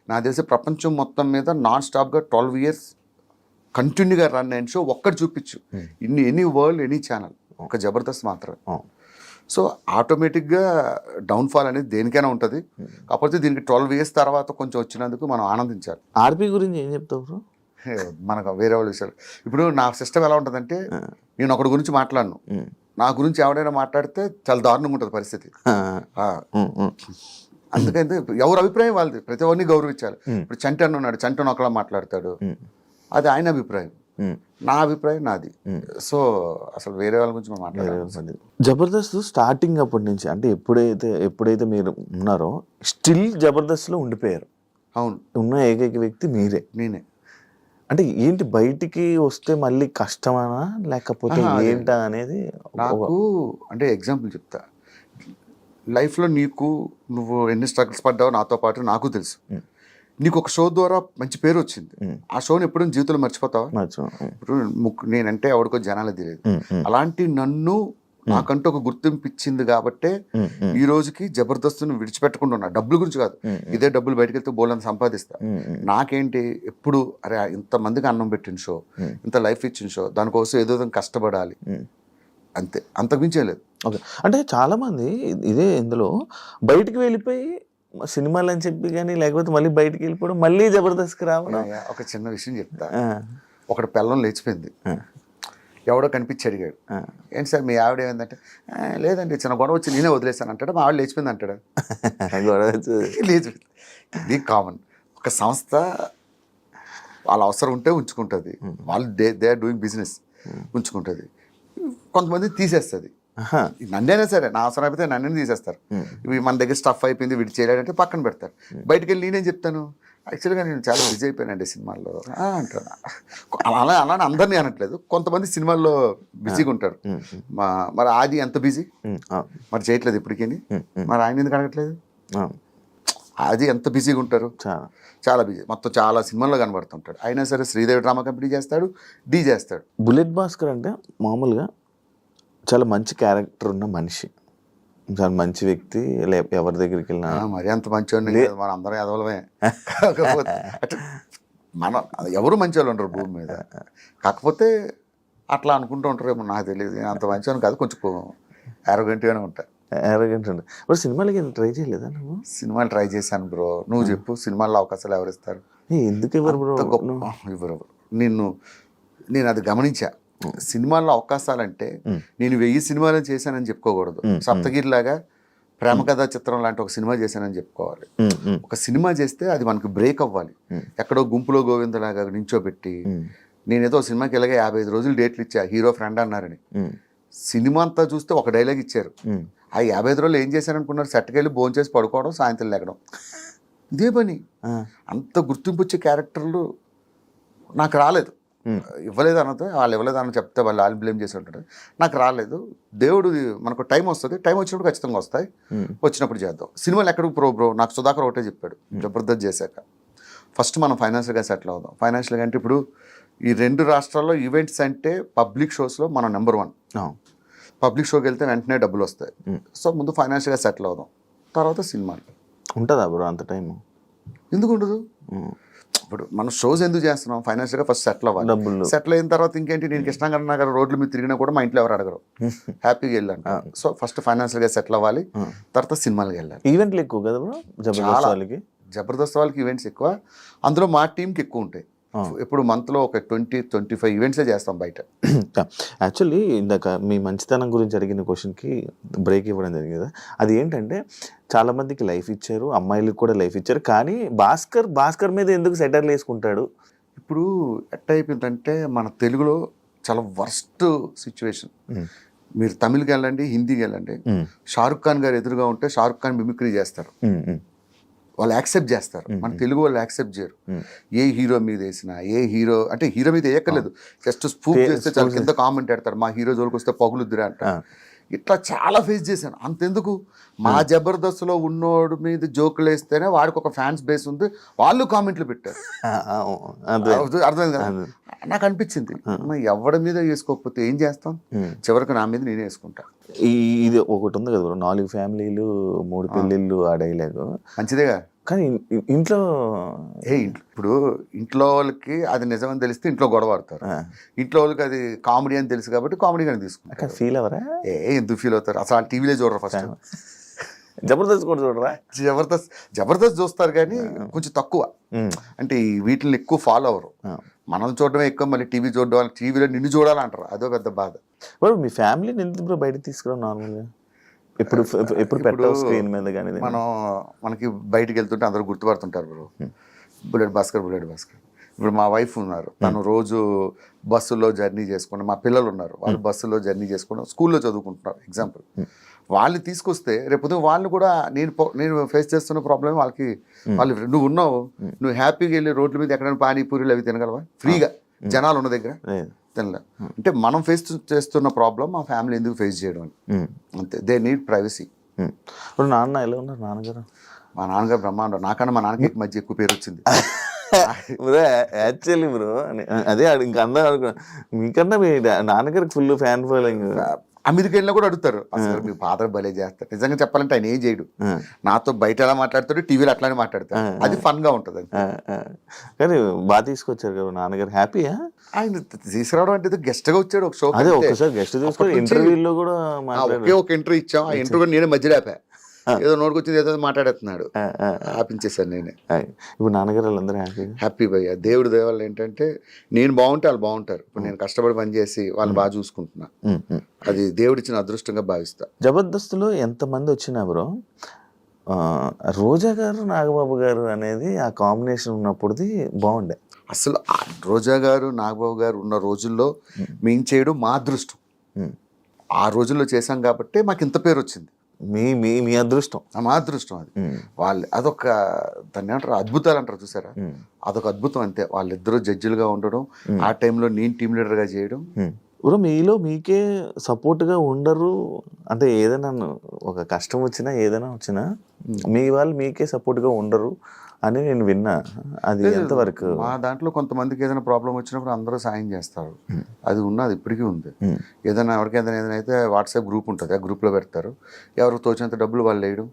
నా తెలిసి ప్రపంచం మొత్తం మీద నాన్ స్టాప్గా 12 years కంటిన్యూగా రన్ అయిన షో ఒక్కటి చూపించు, ఎనీ వరల్డ్ ఎనీ ఛానల్, ఒక జబర్దస్త్ మాత్రమే. సో ఆటోమేటిక్గా డౌన్ఫాల్ అనేది దేనికైనా ఉంటుంది. కాకపోతే దీనికి 12 years తర్వాత కొంచెం వచ్చినందుకు మనం ఆనందించాలి. ఆర్పీ గురించి ఏం చెప్తావు? మనకు వేరే వాళ్ళ విషయాలు. ఇప్పుడు నా సిస్టమ్ ఎలా ఉంటుందంటే, నేను ఒకటి గురించి మాట్లాడను, నా గురించి ఎవడైనా మాట్లాడితే చాలా దారుణంగా ఉంటుంది పరిస్థితి. అందుకైతే ఎవరి అభిప్రాయం వాళ్ళది, ప్రతి ఒక్కరిని గౌరవించాలి. ఇప్పుడు చంటి అన్న ఉన్నాడు, చంటి ఒకలా మాట్లాడతాడు, అది ఆయన అభిప్రాయం, నా అభిప్రాయం నాది. సో అసలు వేరే వాళ్ళ గురించి మనం మాట్లాడాలి. జబర్దస్త్ స్టార్టింగ్ అప్పటి నుంచి, అంటే ఎప్పుడైతే మీరు ఉన్నారో స్టిల్ జబర్దస్త్లో ఉండిపోయారు. అవును, ఉన్న ఏకైక వ్యక్తి నేనే. అంటే ఏంటి, బయటికి వస్తే మళ్ళీ కష్టమనా లేకపోతే ఏంటా అనేది? నాకు అంటే ఎగ్జాంపుల్ చెప్తా. లైఫ్లో నువ్వు ఎన్ని స్ట్రగుల్స్ పడ్డావో నాతో పాటు నాకు తెలుసు. నీకు ఒక షో ద్వారా మంచి పేరు వచ్చింది, ఆ షోని ఎప్పుడైనా జీవితంలో మర్చిపోతావా? ఇప్పుడు నేనంటే ఎవరికో జనాలు తెలియదు, అలాంటి నన్ను నాకంటూ ఒక గుర్తింపు ఇచ్చింది కాబట్టే ఈ రోజుకి జబర్దస్త్ను విడిచిపెట్టకుండా ఉన్నా. డబ్బుల గురించి కాదు, ఇదే డబ్బులు బయటకు వెళ్తే బోల్ని సంపాదిస్తా. నాకేంటి ఎప్పుడు అరే ఇంతమందికి అన్నం పెట్టిన షో, ఇంత లైఫ్ ఇచ్చిన షో, దానికోసం ఏదో కష్టపడాలి అంతే, అంతకుమించే లేదు. ఓకే, అంటే చాలా మంది ఇదే ఇందులో బయటికి వెళ్ళిపోయి సినిమాలు అని చెప్పి కానీ, లేకపోతే మళ్ళీ బయటికి వెళ్ళిపోవడం, మళ్ళీ జబర్దస్త్కి రావడం. ఒక చిన్న విషయం చెప్తా. ఒకటి పెళ్ళం లేచిపోయింది, ఎవడో కనిపించి అడిగాడు, ఏంటి సార్ మీ ఆవిడ ఏమైందంటే, లేదండి చిన్న గొడవ వచ్చి నేనే వదిలేస్తాను అంటాడు. మా ఆవిడ లేచిపోయింది అంటాడు. లేచిపోయింది. ఇది కామన్. ఒక సంస్థ వాళ్ళ అవసరం ఉంటే ఉంచుకుంటుంది, వాళ్ళు దే ఆర్ డూయింగ్ బిజినెస్, ఉంచుకుంటుంది. కొంతమంది తీసేస్తుంది. నన్నైనా సరే, నా అవసరం అయిపోతే నన్ను తీసేస్తారు. ఇవి మన దగ్గర స్టఫ్ అయిపోయింది, వీడు చేయలేడంటే పక్కన పెడతారు. బయటకు వెళ్ళి నేనేం చెప్తాను, యాక్చువల్గా నేను చాలా బిజీ అయిపోయానండి సినిమాల్లో అంటాను. అలానే అందరినీ అనట్లేదు, కొంతమంది సినిమాల్లో బిజీగా ఉంటారు. మరి ఆది ఎంత బిజీ, మరి చేయట్లేదు ఇప్పటికీ, మరి ఆయన ఎందుకు అడగట్లేదు? ఆది ఎంత బిజీగా ఉంటారు, చాలా బిజీ, మొత్తం చాలా సినిమాల్లో కనబడుతుంటాడు. అయినా సరే శ్రీదేవి డ్రామా కంపెనీ చేస్తాడు, డీ చేస్తాడు. బుల్లెట్ భాస్కర్ అంటే మామూలుగా చాలా మంచి క్యారెక్టర్ ఉన్న మనిషి, చాలా మంచి వ్యక్తి. ఎవరి దగ్గరికి వెళ్ళినా మరి అంత మంచివాడిని మన అందరం ఎదవలమే. కాకపోతే మన ఎవరు మంచి వాళ్ళు ఉంటారు భూమి మీద, కాకపోతే అట్లా అనుకుంటూ ఉంటారేమో, నాకు తెలియదు. అంత మంచివాడిని కాదు, కొంచెం యారోగెంట్గానే ఉంటా. యారోగెంట్ అంటే ఇప్పుడు సినిమాలకి ట్రై చేయలేదా నువ్వు? సినిమాలు ట్రై చేశాను బ్రో. నువ్వు చెప్పు, సినిమాల్లో అవకాశాలు ఎవరు ఇస్తారు? ఎందుకు ఇవ్వరు బ్రో? ఇవ్వరు. నేను అది గమనించా. సినిమాల్లో అవకాశాలంటే నేను 1000 సినిమాలు చేశానని చెప్పుకోకూడదు. సప్తగిరిలాగా ప్రేమ కథా చిత్రం లాంటి ఒక సినిమా చేశానని చెప్పుకోవాలి. ఒక సినిమా చేస్తే అది మనకు బ్రేక్ అవ్వాలి. ఎక్కడో గుంపులో గోవిందలాగా నించోబెట్టి, నేనేదో సినిమాకి ఇలాగే 55 రోజులు డేట్లు ఇచ్చా, హీరో ఫ్రెండ్ అన్నారని. సినిమా అంతా చూస్తే ఒక డైలాగ్ ఇచ్చారు. ఆ 55 రోజులు ఏం చేశారనుకున్నారు? సెట్కి వెళ్ళి భోజనం చేసి పడుకోవడం, సాయంత్రం లేకడం, ఇదే పని. అంత గుర్తింపు వచ్చే క్యారెక్టర్లు నాకు రాలేదు. ఇవ్వలేదు అన్నది, వాళ్ళు ఇవ్వలేదు అన్న చెప్తే వాళ్ళు బ్లేమ్ చేసి ఉంటారు. నాకు రాలేదు. దేవుడు మనకు టైం వస్తుంది, టైం వచ్చినప్పుడు ఖచ్చితంగా వస్తాయి, వచ్చినప్పుడు చేద్దాం. సినిమాలు ఎక్కడికి బ్రో నాకు సుధాకర్ ఒకటే చెప్పాడు, జబర్దస్త్ చేశాక ఫస్ట్ మనం ఫైనాన్షియల్గా సెటిల్ అవుదాం. ఫైనాన్షియల్గా అంటే ఇప్పుడు ఈ 2 రాష్ట్రాల్లో ఈవెంట్స్ అంటే పబ్లిక్ షోస్లో మనం నెంబర్ 1. పబ్లిక్ షోకి వెళ్తే వెంటనే డబ్బులు వస్తాయి. సో ముందు ఫైనాన్షియల్గా సెటిల్ అవుదాం, తర్వాత సినిమాలు. ఉంటుందా బ్రో అంత టైం? ఎందుకు ఉండదు? ఇప్పుడు మనం షోస్ ఎందుకు చేస్తున్నాం, ఫైనాన్షియల్గా ఫస్ట్ సెటిల్ అవ్వాలి. డబ్బులు సెటిల్ అయిన తర్వాత ఇంకేంటి, నేను కృష్ణాగర్ నగర్ రోడ్ల మీద తిరిగినా కూడా మా ఇంట్లో ఎవరు అడగరు, హ్యాపీగా వెళ్ళాను. సో ఫస్ట్ ఫైనాన్షియల్గా సెటిల్ అవ్వాలి, తర్వాత సినిమాలకి వెళ్ళాలి. ఈవెంట్లు ఎక్కువ కదా బ్రో జబర్దస్త్ వాళ్ళకి? జబర్దస్త్ వాళ్ళకి ఈవెంట్స్ ఎక్కువ, అందులో మా టీంకి ఎక్కువ ఉంటాయి. ఇప్పుడు మంత్లో ఒక 20-25 ఈవెంట్సే చేస్తాం బయట. యాక్చువల్లీ ఇందాక మీ మంచితనం గురించి అడిగిన క్వశ్చన్కి బ్రేక్ ఇవ్వడం జరిగింది కదా, అది ఏంటంటే చాలా మందికి లైఫ్ ఇచ్చారు, అమ్మాయిలకు కూడా లైఫ్ ఇచ్చారు, కానీ భాస్కర్ మీద ఎందుకు సెటర్లు వేసుకుంటాడు? ఇప్పుడు ఎట్ట అయిపోయిందంటే మన తెలుగులో చాలా వర్స్ట్ సిచ్యువేషన్. మీరు తమిళకి వెళ్ళండి, హిందీకి వెళ్ళండి, షారుఖ్ ఖాన్ గారు ఎదురుగా ఉంటే షారుఖ్ ఖాన్ మిమిక్రీ చేస్తారు, వాళ్ళు యాక్సెప్ట్ చేస్తారు. మన తెలుగు వాళ్ళు యాక్సెప్ట్ చేయరు. ఏ హీరో మీద వేసినా, ఏ హీరో అంటే హీరో మీద వేయక్కర్లేదు, జస్ట్ స్పూఫ్ చేస్తే చాలా కింద కామెంట్ పెడతారు, మా హీరో జోలికి వస్తే పగులుద్దురా అంటారు. ఇట్లా చాలా ఫేస్ చేశాను. అంతెందుకు, మా జబర్దస్త్లో ఉన్నోడు మీద జోకులు వేస్తేనే వాడికి ఒక ఫ్యాన్స్ బేస్ ఉంది, వాళ్ళు కామెంట్లు పెట్టారు. అర్థమైంది కదా. నాకు అనిపించింది ఎవరి మీద వేసుకోకపోతే ఏం చేస్తాం, చివరికి నా మీద నేనే వేసుకుంటా. ఇది ఒకటి ఉంది కదా 4 ఫ్యామిలీలు 3 పెళ్ళిళ్ళు ఆ డైలాగ్ మంచిదేగా, కానీ ఇంట్లో ఇప్పుడు ఇంట్లో వాళ్ళకి అది నిజమని తెలిస్తే ఇంట్లో గొడవ ఆడతారు, ఇంట్లో వాళ్ళకి అది కామెడీ అని తెలుసు కాబట్టి కామెడీగానే తీసుకుంటారు. ఫీల్ అవరా? ఎందుకు ఫీల్ అవుతారు, అసలు ఆ టీవీలో చూడరు, ఫస్ట్ జబర్దస్త్ కూడా చూడరా? జబర్దస్త్ చూస్తారు కానీ కొంచెం తక్కువ, అంటే వీటిని ఎక్కువ ఫాలో అవ్వరు. మనం చూడడమే ఎక్కువ, మళ్ళీ టీవీ చూడడం, టీవీలో నిన్ను చూడాలంటారు, అదో పెద్ద బాధ. మీ ఫ్యామిలీని ఎందుకు బయటకు తీసుకురావు నార్మల్గా? ఎప్పుడు పెట్టావు స్క్రీన్ మీద? కానీ మనకి బయటకు వెళ్తుంటే అందరూ గుర్తుపడుతుంటారు బ్రో, బుల్లెట్ భాస్కర్. ఇప్పుడు మా వైఫ్ ఉన్నారు, తను రోజు బస్సులో జర్నీ చేసుకుని, మా పిల్లలు ఉన్నారు, వాళ్ళు బస్సులో జర్నీ చేసుకుని స్కూల్లో చదువుకుంటున్నారు. ఎగ్జాంపుల్, వాళ్ళు తీసుకొస్తే రేపు వాళ్ళని కూడా నేను ఫేస్ చేస్తున్న ప్రాబ్లమ్ వాళ్ళకి, వాళ్ళు నువ్వు ఉన్నావు, నువ్వు హ్యాపీగా వెళ్ళి రోడ్ల మీద ఎక్కడైనా పానీపూరీలు అవి తినగలవా ఫ్రీగా, జనాలు ఉన్న దగ్గర తినలే. అంటే మనం ఫేస్ చేస్తున్న ప్రాబ్లం మా ఫ్యామిలీ ఎందుకు ఫేస్ చేయడం అని, అంతే. They need privacy. ఇప్పుడు నాన్న ఎలా ఉన్నారు? నాన్నగారు? మా నాన్నగారు బ్రహ్మాండం, నాకన్నా మా నాన్నకి మధ్య ఎక్కువ పేరు వచ్చింది. యాక్చువల్లీ బ్రో అదే ఇంకా అందరూ అనుకున్నా, మీకన్నా మీ నాన్నగారికి ఫుల్ ఫ్యాన్ ఫాలోయింగ్. అమెరికా వెళ్ళినా కూడా అడుగుతారు, అసలు మీ ఫాదర్ భలే చేస్తారు. నిజంగా చెప్పాలంటే ఆయన ఏం చేయడు, నాతో బయట ఎలా మాట్లాడతాడు, టీవీలో అట్లానే మాట్లాడతాడు, అది ఫన్ గా ఉంటది. కానీ బాగా తీసుకొచ్చారు కదా నాన్నగారు, హ్యాపీయా? ఆయన తీసుకురావడం అంటే గెస్ట్ గా వచ్చాడు ఒక షో, అదే ఒకసారి గెస్ట్ తీసుకొని ఇంటర్వ్యూలో కూడా ఒక ఇంటర్వ్యూ ఇచ్చాం, ఆ ఇంటర్వ్యూ నేనే మధ్యలో ఆపా, ఏదో నోటుకొచ్చింది ఏదో మాట్లాడేస్తున్నాడు, ఆపించేసాను నేనే. ఇప్పుడు నాన్నగారు వాళ్ళందరూ హ్యాపీ భయ్య, దేవుడి దేవాళ్ళు ఏంటంటే నేను బాగుంటే వాళ్ళు బాగుంటారు. ఇప్పుడు నేను కష్టపడి పనిచేసి వాళ్ళని బాగా చూసుకుంటున్నా, అది దేవుడిచ్చిన అదృష్టంగా భావిస్తా. జబర్దస్త్లో ఎంతమంది వచ్చినా బ్రో, రోజా గారు నాగబాబు గారు అనేది ఆ కాంబినేషన్ ఉన్నప్పుడుది బాగుండే. అసలు రోజా గారు నాగబాబు గారు ఉన్న రోజుల్లో మేము చేయడం మా అదృష్టం. ఆ రోజుల్లో చేశాం కాబట్టి మాకు ఇంత పేరు వచ్చింది. మీ అదృష్టం, మా అదృష్టం అది. వాళ్ళు అదొక దాన్ని ఏమంటారు, అద్భుతాలు అంటారు చూసారా, అదొక అద్భుతం అంతే. వాళ్ళిద్దరూ జడ్జిలుగా ఉండడం, ఆ టైంలో నేను టీమ్ లీడర్గా చేయడం. బ్రో మీలో మీకే సపోర్ట్గా ఉండరు అంటే, ఏదైనా ఒక కష్టం వచ్చినా ఏదైనా వచ్చినా మీ వాళ్ళు మీకే సపోర్ట్గా ఉండరు అని నేను విన్నా, అది ఎంతవరకు? మా దాంట్లో కొంతమందికి ఏదైనా ప్రాబ్లం వచ్చినప్పుడు అందరూ సాయం చేస్తారు, అది ఉన్నది ఇప్పటికీ ఉంది. ఏదైనా ఎవరికి ఏదైనా అయితే వాట్సాప్ గ్రూప్ ఉంటుంది, ఆ గ్రూప్లో పెడతారు, ఎవరికి తోచినంత డబ్బులు వాళ్ళు వేయడం.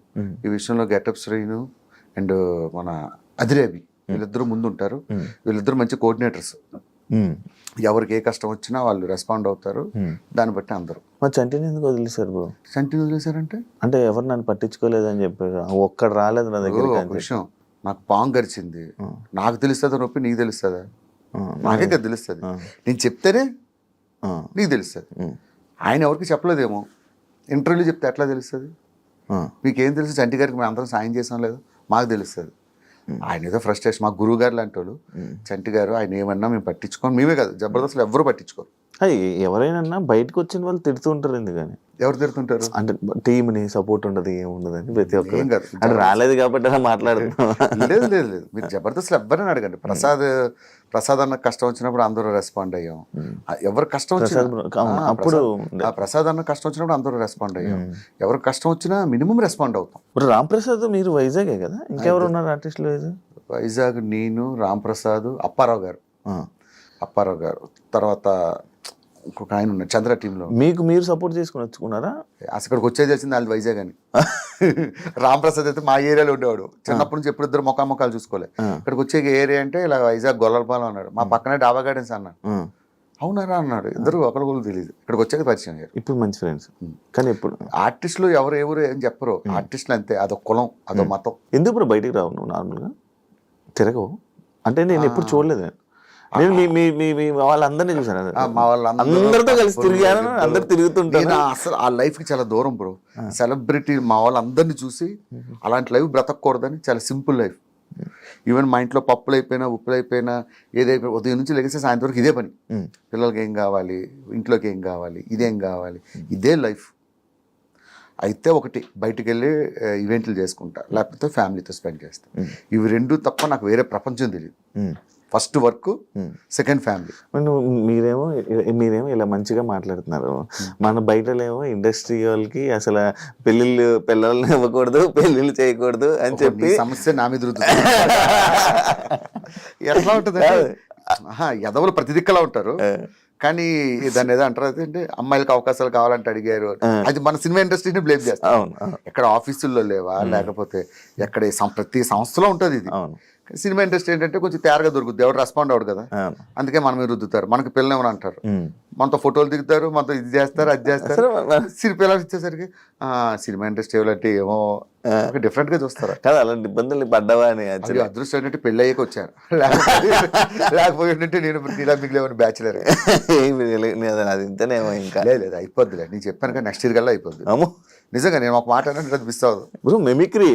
ఈ విషయంలో గెటప్ శ్రీను అండ్ మన అదిరేబి వీళ్ళిద్దరూ ముందు ఉంటారు, వీళ్ళిద్దరూ మంచి కోఆర్డినేటర్స్. ఎవరికి ఏ కష్టం వచ్చినా వాళ్ళు రెస్పాండ్ అవుతారు, దాన్ని బట్టి అందరూ. మరి చంటిని ఎందుకు వదిలేశారు బ్రో? చంటిని వదిలేశారంటే అంటే ఎవరు నన్ను పట్టించుకోలేదని చెప్పారు, ఒక్కడు రాలేదు నా దగ్గర. విషయం, నాకు పాము గరిచింది, నాకు తెలుస్తుందా నొప్పి, నీకు తెలుస్తుందా? నాకే కదా తెలుస్తుంది, నేను చెప్తేనే నీకు తెలుస్తుంది. ఆయన ఎవరికి చెప్పలేదేమో, ఇంటర్వ్యూలో చెప్తే ఎట్లా తెలుస్తుంది? మీకేం తెలుసు, చంటి గారికి మేము అందరం సాయం చేసాం లేదు, మాకు తెలుస్తుంది. ఆయన ఏదో ఫ్రస్ట్రేషన్, మా గురువు గారు లాంటి వాళ్ళు, చంటి గారు ఆయన ఏమన్నా మేము పట్టించుకోం, మేమే కాదు జబర్దస్త్లో ఎవరు పట్టించుకోరు. ఎవరైనా బయటకు వచ్చిన వాళ్ళు తిడుతూ ఉంటారు, ఎందుకని? ఎవరు తిడుతుంటారు అంటే, టీంని సపోర్ట్ ఉండదు, ఏముండదని ప్రతి ఒక్కరు అంటే రాలేదు కాబట్టి అలా మాట్లాడుతున్నాం. లేదు లేదు లేదు, మీరు జబర్దస్త్లో ఎవరైనా అడగండి. ప్రసాద్ అన్న కష్టం వచ్చినప్పుడు అందరూ రెస్పాండ్ అయ్యాం, ఎవరు కష్టం వచ్చినా అప్పుడు ప్రసాద్ అన్న కష్టం వచ్చినప్పుడు అందరూ రెస్పాండ్ అయ్యాం, ఎవరికి కష్టం వచ్చినా మినిమం రెస్పాండ్ అవుతాం. ఇప్పుడు రామ్ ప్రసాద్ మీరు వైజాగే కదా, ఇంకెవరు ఉన్నారు ఆర్టిస్టులు? వైజాగ్ నేను, రామ్ ప్రసాద్, అప్పారావు గారు, తర్వాత ఇంకొక ఆయన ఉన్నాడు చంద్ర టీంలో. మీకు మీరు సపోర్ట్ చేసుకుని వచ్చుకున్నారా? అసలు ఇక్కడికి వచ్చేది వచ్చింది అది వైజాగ్ అని. రాంప్రసాద్ అయితే మా ఏరియాలో ఉండేవాడు చిన్నప్పటి నుంచి, ఎప్పుడు ఇద్దరు మొఖాలు చూసుకోలే. ఇక్కడికి వచ్చే ఏరియా అంటే ఇలా వైజాగ్ గొల్లలపాలెం అన్నాడు, మా పక్కనే డాబా గార్డెన్స్ అన్నాడు. అవునారా అన్నాడు. ఇద్దరు ఒకరు తెలియదు, ఇక్కడికి వచ్చాక పరిచయం అయ్యారు. ఇప్పుడు మంచి ఫ్రెండ్స్. కానీ ఇప్పుడు ఆర్టిస్టులు ఎవరు ఏం చెప్పరు, ఆర్టిస్టులు అంతే, అదొక కులం, అదొక మతం. ఎందుకు ఇప్పుడు బయటికి రావు నువ్వు? నార్మల్గా తిరగవు అంటే నేను ఎప్పుడు చూడలేదు. నేను మీ వాళ్ళందరినీ చూసాను, మా అందరితో కలిసి తిరిగాను, అందరు తిరుగుతుంటాను. అసలు ఆ లైఫ్ కి చాలా దూరం బ్రో. సెలబ్రిటీ మా వాళ్ళందరినీ చూసి అలాంటి లైఫ్ బ్రతకూడదని, చాలా సింపుల్ లైఫ్. ఈవెన్ మా ఇంట్లో పప్పులు అయిపోయినా, ఉప్పులు అయిపోయినా, ఏదైపోయినా ఉదయం నుంచి లెగిస్తే సాయంత్రం వరకు ఇదే పని. పిల్లలకి ఏం కావాలి, ఇంట్లోకి ఏం కావాలి, ఇదేం కావాలి, ఇదే లైఫ్. అయితే ఒకటి బయటికి వెళ్ళి ఈవెంట్లు చేసుకుంటా, లేకపోతే ఫ్యామిలీతో స్పెండ్ చేస్తా. ఇవి రెండు తప్ప నాకు వేరే ప్రపంచం తెలియదు. First work, second family. మీరేమో ఇలా మంచిగా మాట్లాడుతున్నారు. మన బయటలేమో ఇండస్ట్రీ వాళ్ళకి అసలు పిల్లల్ని ఇవ్వకూడదు, పెళ్ళిళ్ళు చేయకూడదు అని చెప్పి సమస్య నా మీద రుద్దుతుంది. ఎట్లా ఉంటుంది, ఎదవలు ప్రతి దిక్కలా ఉంటారు. కానీ దాన్ని ఏదో అంటారు అంటే అమ్మాయిలకు అవకాశాలు కావాలంటే అడిగారు, అది మన సినిమా ఇండస్ట్రీని బ్లేమ్ చేస్తాం. ఎక్కడ ఆఫీసుల్లో లేవా, లేకపోతే ఎక్కడ ప్రతి సంస్థలో ఉంటుంది ఇది. సినిమా ఇండస్ట్రీ ఏంటంటే కొంచెం తేరగా దొరుకుతుంది, ఎవరు రెస్పాండ్ అవ్వడు కదా, అందుకే మన మీద రుద్దుతారు. మనకి పిల్లలు ఏమని అంటారు, మనతో ఫోటోలు దిగుతారు, మనతో ఇది చేస్తారు, అది చేస్తారు. పిల్లలు ఇచ్చేసరికి సినిమా ఇండస్ట్రీ అంటే ఏమో డిఫరెంట్ గా చూస్తారు కదా. అలాంటి ఇబ్బందులు పడ్డావా అని అదృష్టం ఏంటంటే పెళ్ళి అయ్యాక వచ్చారు, లేకపోతే నేను నీలా మిగిలేమని బ్యాచులర్. అది ఇంతనేమో ఇంకా లేదు అయిపోద్దిలే, నేను చెప్పాను కదా నెక్స్ట్ ఇయర్ కల్లా అయిపోద్ది. నిజంగా నేను ఒక మాట అంటే మిస్ అవ్వదు బ్రో. మిమిక్రీ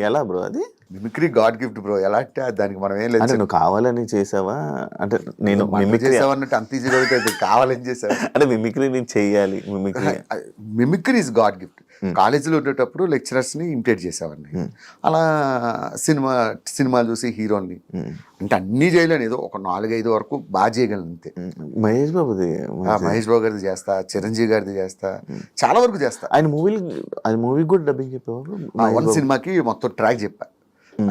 ఎలా బ్రో? అది మిమిక్రీ గాడ్ గిఫ్ట్ బ్రో. ఎలా అంటే దానికి మనం ఏం లేదు, నువ్వు కావాలని చేసావా అంటే? నేను మిమిక్రీ చేసావన్నట్టు అంత ఈజీగా అయితే కావాలని చేసావు అంటే మిమిక్రీ నేను చెయ్యాలి. Mimicry is God gift. కాలేజీలో ఉండేటప్పుడు లెక్చరర్స్ ని ఇమిటేట్ చేసేవాడిని. అలా సినిమాలు చూసి హీరోని అంటే అన్నీ చేయలేను, ఏదో ఒక 4-5 వరకు బాగా చేయగలను అంతే. మహేష్ బాబు గారిది చేస్తా, చిరంజీవి గారిది చేస్తా, చాలా వరకు చేస్తా. ఆయన మూవీ కూడా డబ్బింగ్ చెప్పేవారు. వన్ సినిమాకి మొత్తం ట్రాక్ చెప్పా,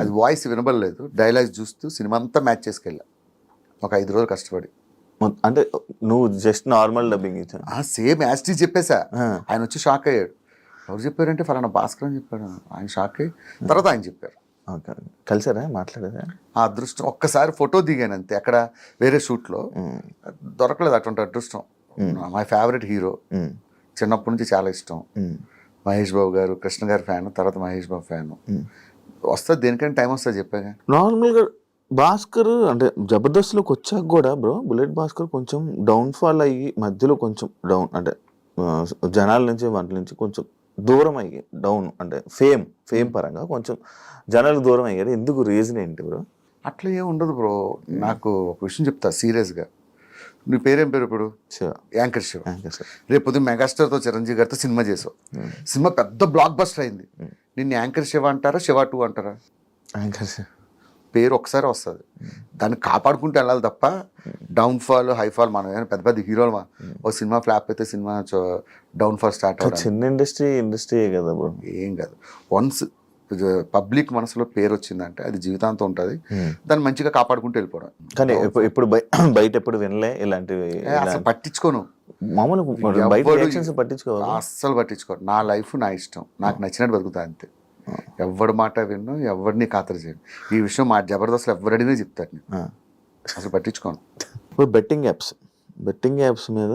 అది వాయిస్ వినబడలేదు, డైలాగ్స్ చూస్తూ సినిమా అంతా మ్యాచ్ చేసుకెళ్ళా ఒక 5 రోజులు కష్టపడి. అంటే నువ్వు జస్ట్ నార్మల్ డబ్బింగ్ ఇచ్చా? సేమ్ యాస్టీ చెప్పేసా. ఆయన వచ్చి షాక్ అయ్యాడు. ఎవరు చెప్పారంటే ఫలానా భాస్కర్ అని చెప్పాడు. ఆయన షాక్ అయ్యి తర్వాత ఆయన చెప్పారు. కలిసారా, మాట్లాడారా? ఆ అదృష్టం ఒక్కసారి ఫోటో దిగాను అంతే, అక్కడ వేరే షూట్లో దొరకలేదు అటువంటి అదృష్టం. మై ఫేవరెట్ హీరో, చిన్నప్పటి నుంచి చాలా ఇష్టం. మహేష్ బాబు గారు, కృష్ణ గారి ఫ్యాన్, తర్వాత మహేష్ బాబు ఫ్యాన్. వస్తుంది దేనికైనా టైం వస్తుంది చెప్పాగా. నార్మల్గా భాస్కర్ అంటే జబర్దస్త్లోకి వచ్చాక కూడా బ్రో, బుల్లెట్ భాస్కర్ కొంచెం డౌన్ఫాల్ అయ్యి మధ్యలో కొంచెం డౌన్ అంటే జనాల నుంచి వాటి నుంచి కొంచెం దూరం అయ్యి డౌన్ అంటే ఫేమ్ పరంగా కొంచెం జనాలు దూరం అయ్యారు. ఎందుకు, రీజన్ ఏంటి బ్రో? అట్లా ఏం ఉండదు బ్రో. నాకు ఒక విషయం చెప్తా సీరియస్గా. నీ పేరేం పేరు ఇప్పుడు? శివ. యాంకర్ శివ. రేపు పొద్దున్న మెగాస్టార్తో చిరంజీవి గారితో సినిమా చేసావు, సినిమా పెద్ద బ్లాక్ బస్టర్ అయింది. నిన్ను యాంకర్ శివ అంటారా, శివ 2 అంటారా? యాంకర్ శివ పేరు ఒకసారి వస్తుంది, దాన్ని కాపాడుకుంటూ వెళ్ళాలి తప్ప డౌన్ఫాల్ హైఫాల్ మనం ఏమైనా పెద్ద పెద్ద హీరోలు ఓ సినిమా ఫ్లాప్ అయితే సినిమా డౌన్ఫాల్ స్టార్ట్ అవుతుంది. చిన్న ఇండస్ట్రీ కదా బ్రో. ఏం కాదు, వన్స్ పబ్లిక్ మనసులో పేరు వచ్చిందంటే అది జీవితాంతం ఉంటుంది. దాన్ని మంచిగా కాపాడుకుంటూ వెళ్ళిపోవడం. కానీ ఎప్పుడు బయట ఎప్పుడు వినలే ఇలాంటివి, అసలు పట్టించుకోను. మామూలుగా పట్టించుకోవాలి, అస్సలు పట్టించుకోను. నా లైఫ్ నా ఇష్టం, నాకు నచ్చినట్టు బతుకుతా అంతే. ఎవరి మాట విన్ను, ఎవరిని ఖాతరు చేయను. ఈ విషయం మా జబర్దస్త్లో ఎవరడినే చెప్తారు, నేను అసలు పట్టించుకోను. ఇప్పుడు బెట్టింగ్ యాప్స్ మీద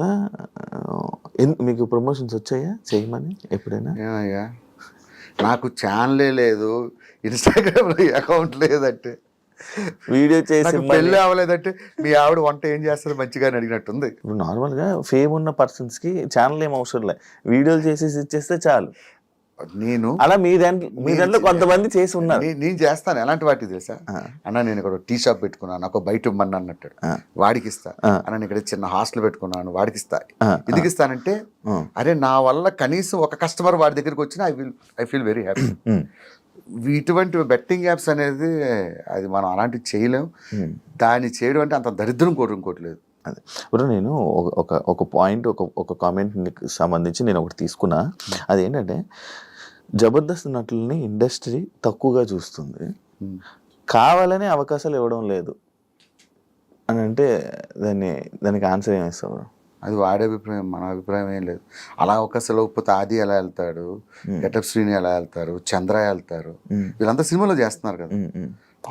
మీకు ప్రమోషన్స్ వచ్చాయా చేయమని ఎప్పుడైనా? నాకు ఛానలే లేదు, ఇన్స్టాగ్రామ్లో అకౌంట్ లేదంటే, వీడియో చేసి పెళ్ళి అవ్వలేదంటే మీ ఆవిడ వంట ఏం చేస్తుంది మంచిగా అని అడిగినట్టుంది. ఇప్పుడు నార్మల్గా ఫేమ్ ఉన్న పర్సన్స్కి ఛానల్ ఏం అవసరం లేదు, వీడియోలు చేసేసి ఇచ్చేస్తే చాలు. నేను అలా మీ దాంట్లో కొంతమంది చేసి ఉన్నారు. నేను చేస్తాను. ఎలాంటి వాటి తెలుసా అన్న, నేను ఇక్కడ టీ షాప్ పెట్టుకున్నాను, నాకు బయట ఇవ్వమని అన్నట్టు వాడికి ఇస్తా. అన్న నేను ఇక్కడ చిన్న హాస్టల్ పెట్టుకున్నాను, వాడికి ఇస్తా. ఎందుకు ఇస్తానంటే, అరే నా వల్ల కనీసం ఒక కస్టమర్ వాడి దగ్గరికి వచ్చినా ఐ ఫీల్ వెరీ హ్యాపీ. ఇటువంటి బెట్టింగ్ యాప్స్ అనేది అది మనం అలాంటివి చేయలేం. దాన్ని చేయడం అంటే అంత దరిద్రం కోరుకోవట్లేదు. అదే ఇప్పుడు నేను ఒక పాయింట్ ఒక కామెంట్కి సంబంధించి నేను ఒకటి తీసుకున్నా. అదేంటంటే జబర్దస్త్ నటులని ఇండస్ట్రీ తక్కువగా చూస్తుంది, కావాలని అవకాశాలు ఇవ్వడం లేదు అని అంటే దానికి ఆన్సర్ ఏమిస్తావు? అది వాడే అభిప్రాయం, మన అభిప్రాయం ఏం లేదు. అలా అవకాశం లేకపోతే ఆది ఎలా వెళ్తాడు, గెటప్ శ్రీని ఎలా వెళ్తారు, చంద్ర వెళ్తారు, వీళ్ళంతా సినిమాలో చేస్తున్నారు కదా.